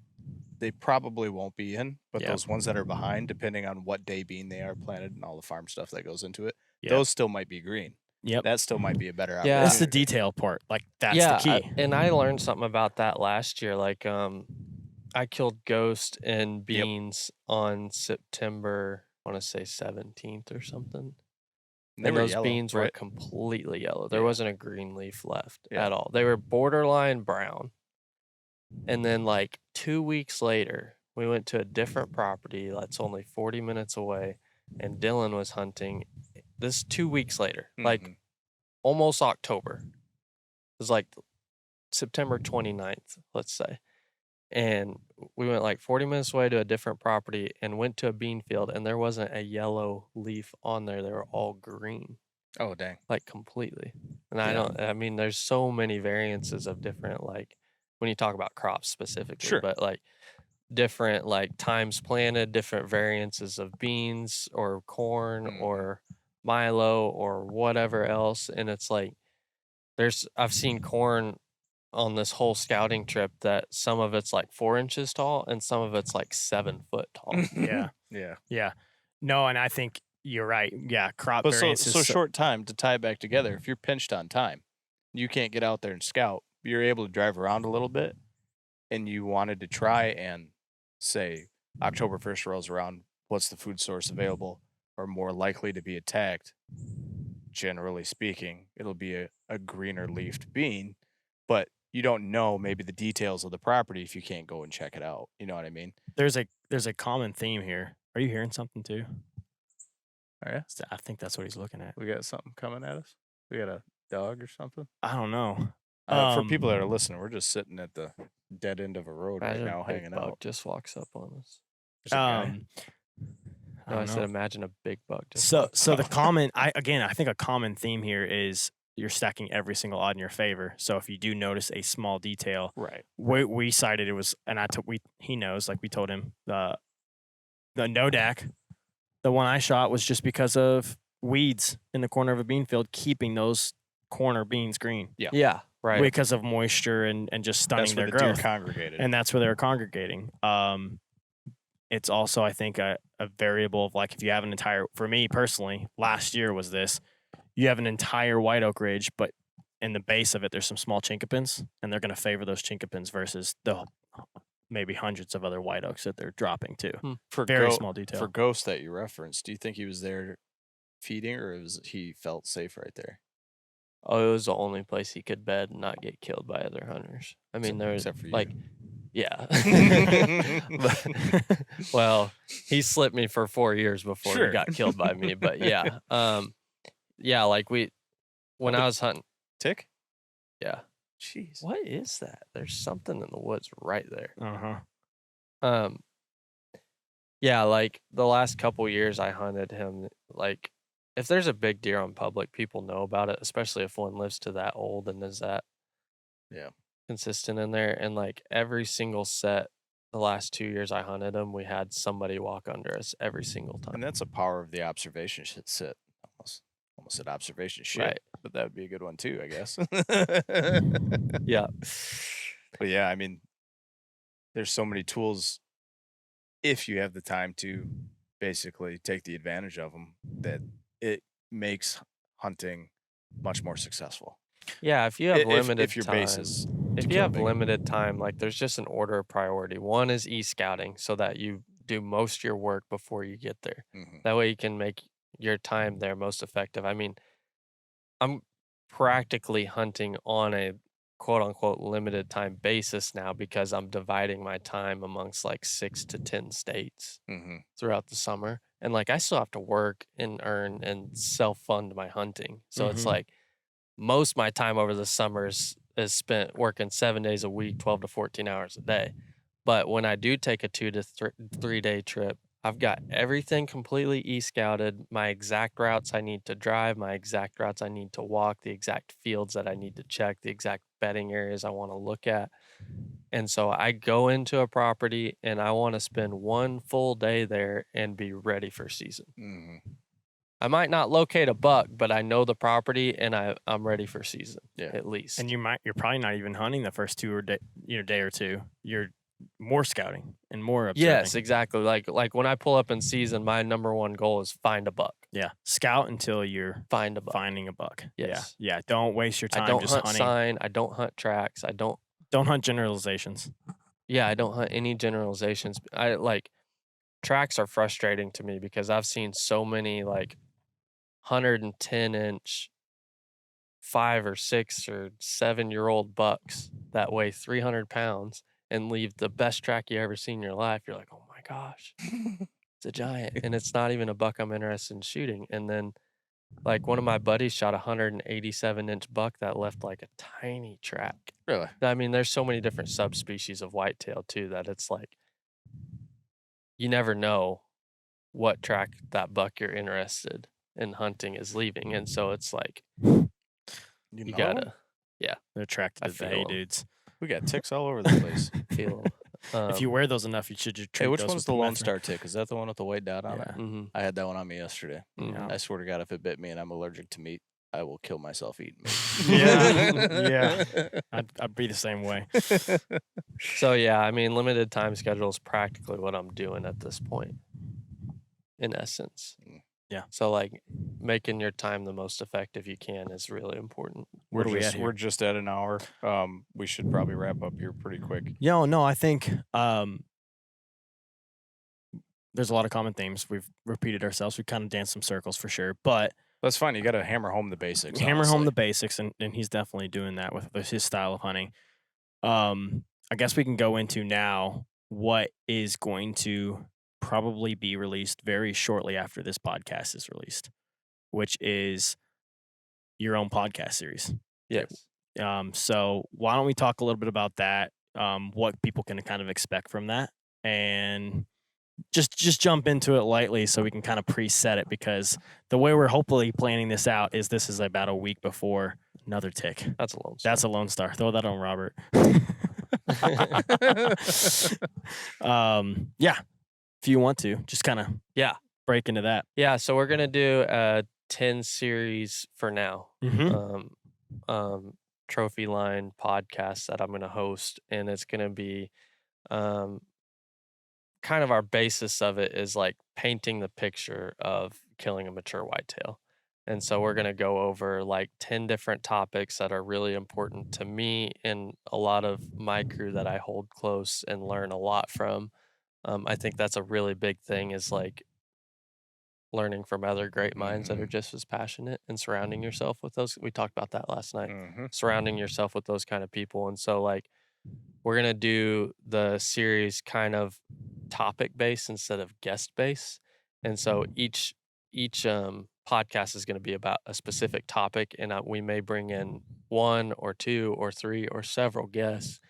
they probably won't be in, but Yep. those ones that are behind, depending on what day bean they are planted and all the farm stuff that goes into it, Yep. those still might be green. Yep. That still might be a better Yeah. opportunity. It's the detail part. Like that's yeah, the key. and I learned something about that last year. Like, I killed ghost in beans on September, I want to say 17th or something. They And were those yellow, beans were right? completely yellow. There Yeah. wasn't a green leaf left Yeah. at all. They were borderline brown. And then like 2 weeks later, we went to a different property that's only 40 minutes away, and Dylan was hunting. This 2 weeks later, like Mhm. almost October. It was like September 29th, let's say. And we went like 40 minutes away to a different property and went to a bean field, and there wasn't a yellow leaf on there. They were all green, Oh, dang. like completely. And Yeah. I mean, there's so many variances of different, like when you talk about crops specifically, Sure. but like different like times planted, different variances of beans or corn Mhm. or milo or whatever else. And it's like, I've seen corn on this whole scouting trip that some of it's like 4 inches tall and some of it's like 7 foot tall. Yeah. Yeah. Yeah. No, and I think you're right. Yeah, crop But so variance is short time to tie it back together. If you're pinched on time, you can't get out there and scout. You're able to drive around a little bit, and you wanted to try and say October 1st rolls around. What's the food source available or more likely to be attacked? Generally speaking, it'll be a greener leafed bean, but you don't know maybe the details of the property if you can't go and check it out. You know what I mean? there's a common theme here. Are you hearing something too? Oh, yeah? I think that's what he's looking at. We got something coming at us. We got a dog or something. I don't know. For people that are listening, we're just sitting at the dead end of a road right Imagine now, a big hanging bug out. just walks up on us. There's a guy. I No, I don't said know. imagine a big bug just So walks so the common I think a common theme here is you're stacking every single odd in your favor. So if you do notice a small detail, Right. we cited it was, and he knows, like we told him the Nodak, the one I shot was just because of weeds in the corner of a bean field, keeping those corner beans green Yeah, right. because of moisture and just stunning That's where their the deer growth. congregated. And that's where they were congregating. It's also, I think, a variable of like if you have an entire, for me personally, last year was this, you have an entire white oak ridge, but in the base of it, there's some small chinkapins, and they're going to favor those chinkapins versus the maybe hundreds of other white oaks that they're dropping too. for Very small detail. For Ghost that you referenced, do you think he was there feeding, or he felt safe right there? Oh, it was the only place he could bed and not get killed by other hunters. I mean, there was Except for you. like, yeah. Well, he slipped me for 4 years before Sure. he got killed by me. But yeah, yeah, like when I was hunting, Tick? yeah. Jeez. What is that? There's something in the woods right there. Uh-huh. Yeah, like the last couple years I hunted him, like if there's a big deer on public, people know about it, especially if one lives to that old and is that consistent in there. And like every single set, the last 2 years I hunted him, we had somebody walk under us every single time. And that's a power of the observation sit. Almost said observation shit, Right. but that would be a good one too, I guess. Yeah. But yeah, I mean, there's so many tools if you have the time to basically take the advantage of them that it makes hunting much more successful. Yeah, if you have limited if your time, base is if to you kill have big. limited time, like there's just an order of priority. One is e-scouting so that you do most of your work before you get there. Mhm. That way you can make your time there most effective. I mean, I'm practically hunting on a quote unquote limited time basis now because I'm dividing my time amongst like 6 to 10 states Mhm. throughout the summer. And like I still have to work and earn and self fund my hunting. So it's Mhm. like most of my time over the summer is spent working 7 days a week, 12 to 14 hours a day. But when I do take a 2 to 3 day trip, I've got everything completely e-scouted, my exact routes I need to drive, my exact routes I need to walk, the exact fields that I need to check, the exact bedding areas I want to look at. And so I go into a property and I want to spend one full day there and be ready for season. Mhm. I might not locate a buck, but I know the property and I'm ready for season. Yeah. At least. And you're probably not even hunting the first day or two. You're more scouting and more observing. Yes, exactly. Like when I pull up in season, my number one goal is find a buck. Yeah. Scout until you're Find a buck. finding a buck. Yes. Yeah. Don't waste your time I don't just hunt hunting. sign. I don't hunt tracks. I don't Hunt generalizations. Yeah, I don't hunt any generalizations. I like tracks are frustrating to me because I've seen so many like 110-inch 5 or 6 or 7-year-old bucks that weigh 300 pounds and leave the best track you ever seen in your life. You're like, oh my gosh, it's a giant. And it's not even a buck I'm interested in shooting. And then like one of my buddies shot a 187-inch buck that left like a tiny track. Really? I mean, there's so many different subspecies of whitetail too that it's like you never know what track that buck you're interested in hunting is leaving. And so it's like you know? gotta They're attracted I to the feel hey 'em. dudes. We got ticks all over the place. feel 'em. If you wear those enough, you should just treat Hey, which those one's with the Lone method. Star tick? Is that the one with the white dot on it? Yeah. Mhm, I had that one on me yesterday. mhm. I swear to God, if it bit me and I'm allergic to meat, I will kill myself eating meat. Yeah. I'd be the same way. So yeah, I mean, limited time schedule is practically what I'm doing at this point, in essence. Yeah. So like making your time the most effective you can is really important. Where do we at We're here? just at an hour. We should probably wrap up here pretty quick. No, I think there's a lot of common themes. We've repeated ourselves. We kind of danced some circles for sure, but That's fine. You got to hammer home the basics. hammer home honestly. the basics, and he's definitely doing that with his style of hunting. I guess we can go into now what is going to probably be released very shortly after this podcast is released, which is your own podcast series. Yes. So why don't we talk a little bit about that? What people can kind of expect from that, and just jump into it lightly so we can kind of preset it, because the way we're hopefully planning this out is this is about a week before another tick. That's a Lone Star. That's a Lone Star. Throw that on Robert. Yeah. If you want to, just kind of break into that. Yeah, so we're gonna do a 10 series for now. Trophyline podcast that I'm gonna host, and it's gonna be kind of our basis of it is like painting the picture of killing a mature whitetail. And so we're going to go over like 10 different topics that are really important to me and a lot of my crew that I hold close and learn a lot from. I think that's a really big thing, is like learning from other great minds that are just as passionate and surrounding yourself with those. We talked about that last night, surrounding yourself with those kind of people. And so like we're going to do the series kind of topic based instead of guest based. And so each podcast is going to be about a specific topic, and we may bring in 1 or 2 or 3 or several guests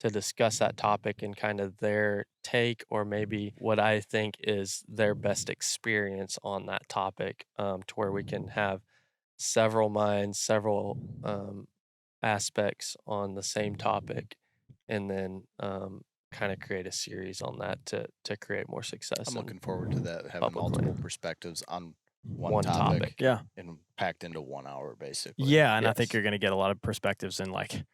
to discuss that topic and kind of their take, or maybe what I think is their best experience on that topic, to where we can have several minds, several aspects on the same topic, and then kind of create a series on that to create more success. I'm looking forward to that, having publicly. multiple perspectives on one One topic. topic. Yeah. And packed into 1 hour, basically. Yeah. And I think Yes. you're going to get a lot of perspectives and like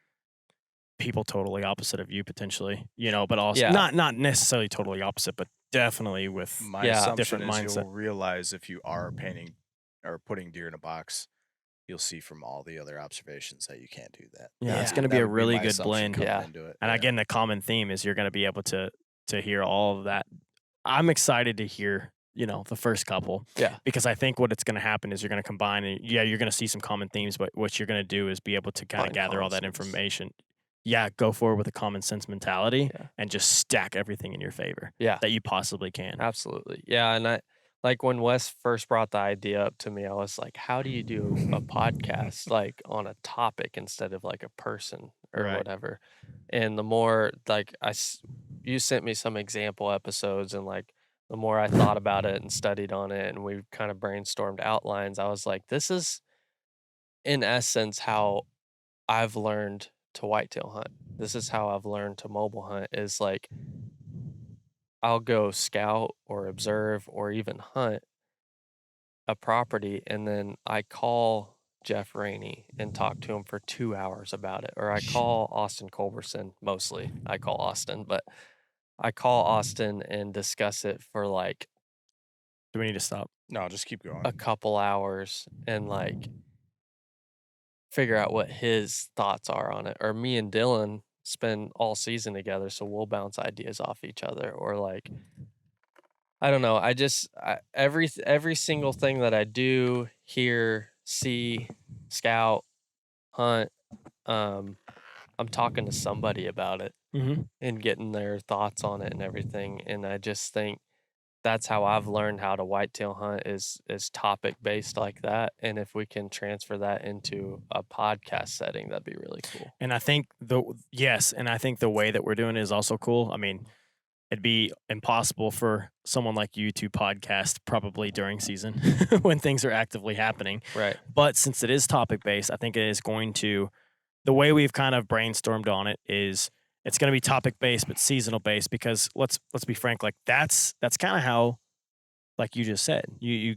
people totally opposite of you potentially, but also not necessarily totally opposite, but definitely with My Yeah. assumption different is mindset. you'll realize if you are painting or putting deer in a box, you'll see from all the other observations that you can't do that. Yeah, it's Yeah, going to be That a would really my good assumption blend. coming Yeah. into it. And Yeah. again, the common theme is you're going to be able to hear all of that. I'm excited to hear, the first couple. Yeah. Because I think what it's going to happen is you're going to combine, and you're going to see some common themes, but what you're going to do is be able to kind of Find gather all that common sense. information. Yeah, go forward with a common sense mentality Yeah. and just stack everything in your favor Yeah. that you possibly can. Absolutely. Yeah. And I like when Wes first brought the idea up to me, I was like, how do you do a podcast like on a topic instead of like a person or Right. whatever? And the more like you sent me some example episodes, and like the more I thought about it and studied on it and we kind of brainstormed outlines, I was like, this is in essence how I've learned to whitetail hunt. This is how I've learned to mobile hunt, is like I'll go scout or observe or even hunt, a property and then I call Jeff Rainey and talk to him for 2 hours about it, or I call Austin Culberson. Mostly I call Austin, but I call Austin and discuss it for like Do we need to stop? No, just keep going. a couple hours and like figure out what his thoughts are on it. Or me and Dylan spend all season together, so we'll bounce ideas off each other. Or like, I don't know. Every single thing that I do, hear, see, scout, hunt, I'm talking to somebody about it Mm-hmm. and getting their thoughts on it and everything. And I just think that's how I've learned how to whitetail hunt is topic based like that. And if we can transfer that into a podcast setting, that'd be really cool. And I think the way that we're doing it is also cool. I mean, it'd be impossible for someone like you to podcast probably during season when things are actively happening. Right. But since it is topic based, I think it is going to, the way we've kind of brainstormed on it is it's going to be topic based but seasonal based, because let's be frank, like that's kind of how, like you just said, you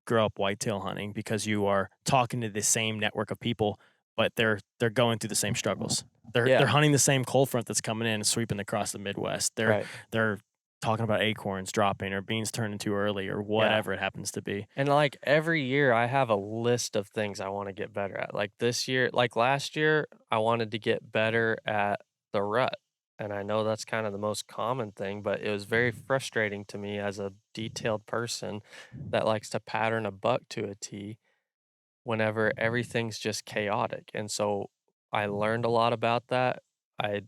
grow up whitetail hunting because you are talking to the same network of people, but they're going through the same struggles. They're hunting the same cold front that's coming in and sweeping across the Midwest. They're talking about acorns dropping or beans turning too early or whatever it happens to be. And like every year I have a list of things I want to get better at. Like this year, like last year, I wanted to get better at the rut. And I know that's kind of the most common thing, but it was very frustrating to me as a detailed person that likes to pattern a buck to a T whenever everything's just chaotic. And so I learned a lot about that. I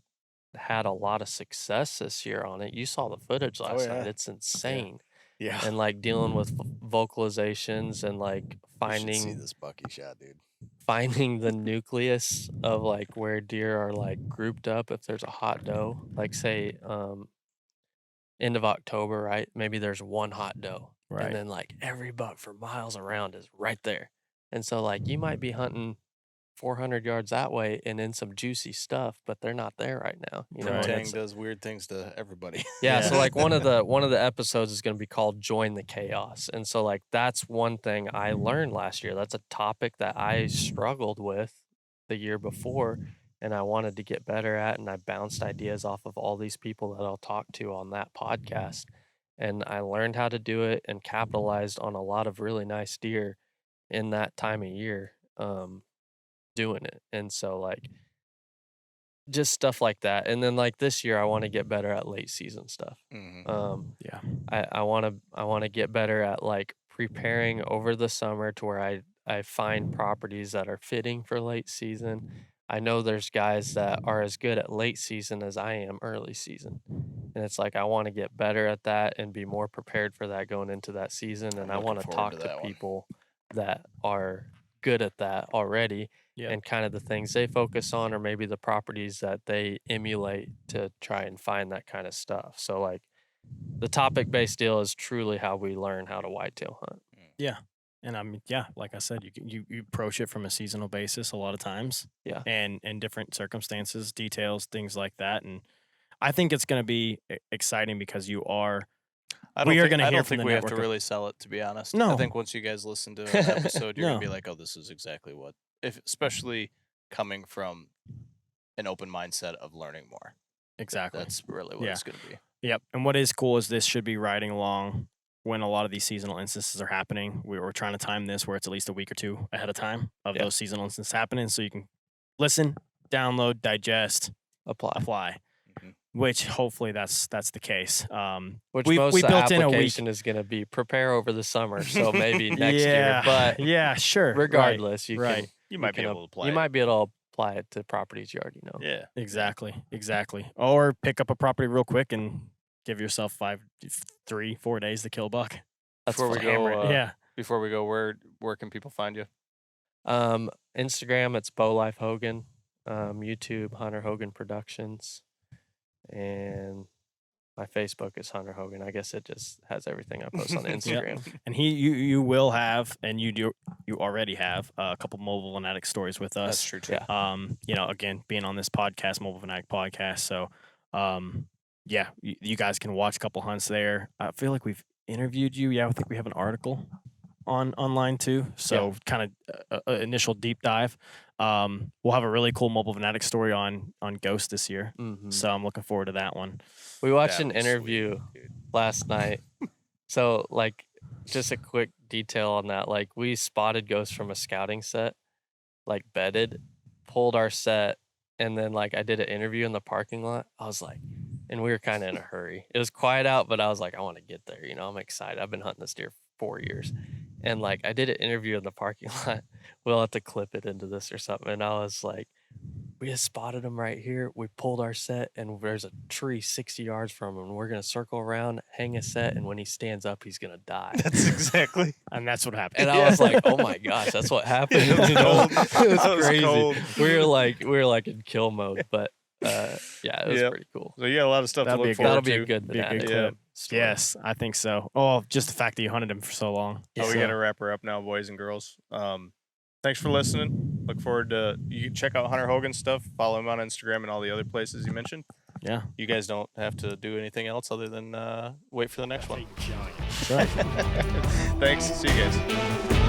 had a lot of success this year on it. You saw the footage last night. It's insane. Yeah. And like dealing with vocalizations and like You should see finding this bucky shot, dude. finding the nucleus of like where deer are like grouped up if there's a hot doe. Like say end of October, right? Maybe there's one hot doe. Right. And then like every buck for miles around is right there. And so like you might be hunting 400 yards that way and in some juicy stuff, but they're not there right now. You know, and Tang it's- does weird things to everybody. yeah, so Yeah. like one of the episodes is going to be called Join the Chaos. And so like that's one thing I learned last year. That's a topic that I struggled with the year before and I wanted to get better at, and I bounced ideas off of all these people that I'll talk to on that podcast. And I learned how to do it and capitalized on a lot of really nice deer in that time of year doing it. And so like just stuff like that. And then like this year I want to get better at late season stuff. Mhm. Yeah. I want to get better at like preparing over the summer to where I find properties that are fitting for late season. I know there's guys that are as good at late season as I am early season. And it's like I want to get better at that and be more prepared for that going into that season. And I looking want to forward talk to to that one. people that are good at that already. Yep. And kind of the things they focus on, or maybe the properties that they emulate to try and find that kind of stuff. So like the topic based deal is truly how we learn how to whitetail hunt. And I mean, yeah, like I said, you approach it from a seasonal basis a lot of times. Yeah. And in different circumstances, details, things like that. And I think it's going to be exciting because you are. We are gonna I hear don't from think the we have network to of- really sell it, to be honest. I No. think once you guys listen to an episode, you're gonna be No. like, "Oh, this is exactly what." Especially coming from an open mindset of learning more. Exactly. That's really what Yeah. it's gonna be. Yep. And what is cool is this should be riding along when a lot of these seasonal instances are happening. We're trying to time this where it's at least a week or two ahead of time of Yeah. those seasonal instances happening, so you can listen, download, digest, apply. Mhm. Which hopefully that's the case. Which we most we of the built in a week. application is going to be prepare over the summer. So maybe next year. Yeah, But yeah, sure. right, regardless, you right. can You might be can able to apply. you it. might be able to apply it to properties you already know. Yeah. Exactly. Or pick up a property real quick and give yourself 3-4 days to kill a buck. That's Before we fun. go, Hammer it. Yeah. Before we go, where can people find you? Instagram, it's Bo Life Hogan. YouTube, Hunter Hogan Productions, and my Facebook is Hunter Hogan. I guess it just has everything I post on Instagram. And you will have, and you already have a couple Mobile Venatic stories with us. That's true too. Yeah. Again, being on this podcast, Mobile Venatic podcast. So, you guys can watch a couple hunts there. I feel like we've interviewed you. Yeah, I think we have an article online too. So kind of initial deep dive. We'll have a really cool Mobile Venatic story on Ghost this year. Mhm. So I'm looking forward to that one. We watched an That was interview sweet, dude. last night. So, like, just a quick detail on that. Like, we spotted ghosts from a scouting set, like, bedded, pulled our set, and then, like, I did an interview in the parking lot. I was like, and we were kind of in a hurry. It was quiet out, but I was like, I want to get there. I'm excited. I've been hunting this deer for 4 years. And, like, I did an interview in the parking lot. We'll have to clip it into this or something. And I was like, we just spotted him right here. We pulled our set, and there's a tree 60 yards from him. We're going to circle around, hang a set, and when he stands up, he's going to die. That's exactly. And that's what happened. And I was like, oh my gosh, that's what happened. It was you know? cold. It was That was crazy. cold. We were like in kill mode, but yeah, it was Yep. pretty cool. So you got a lot of stuff That'll to be look a good- forward That'll be to. a good Be a good banana. Yeah. clip. Yes, I think so. Oh, just the fact that you hunted him for so long. Oh, we So- got to wrap her up now, boys and girls. Thanks for listening. Look forward to you can check out Hunter Hogan's stuff. Follow him on Instagram and all the other places you mentioned. Yeah. You guys don't have to do anything else other than wait for the next one. Right. Thanks. See you guys.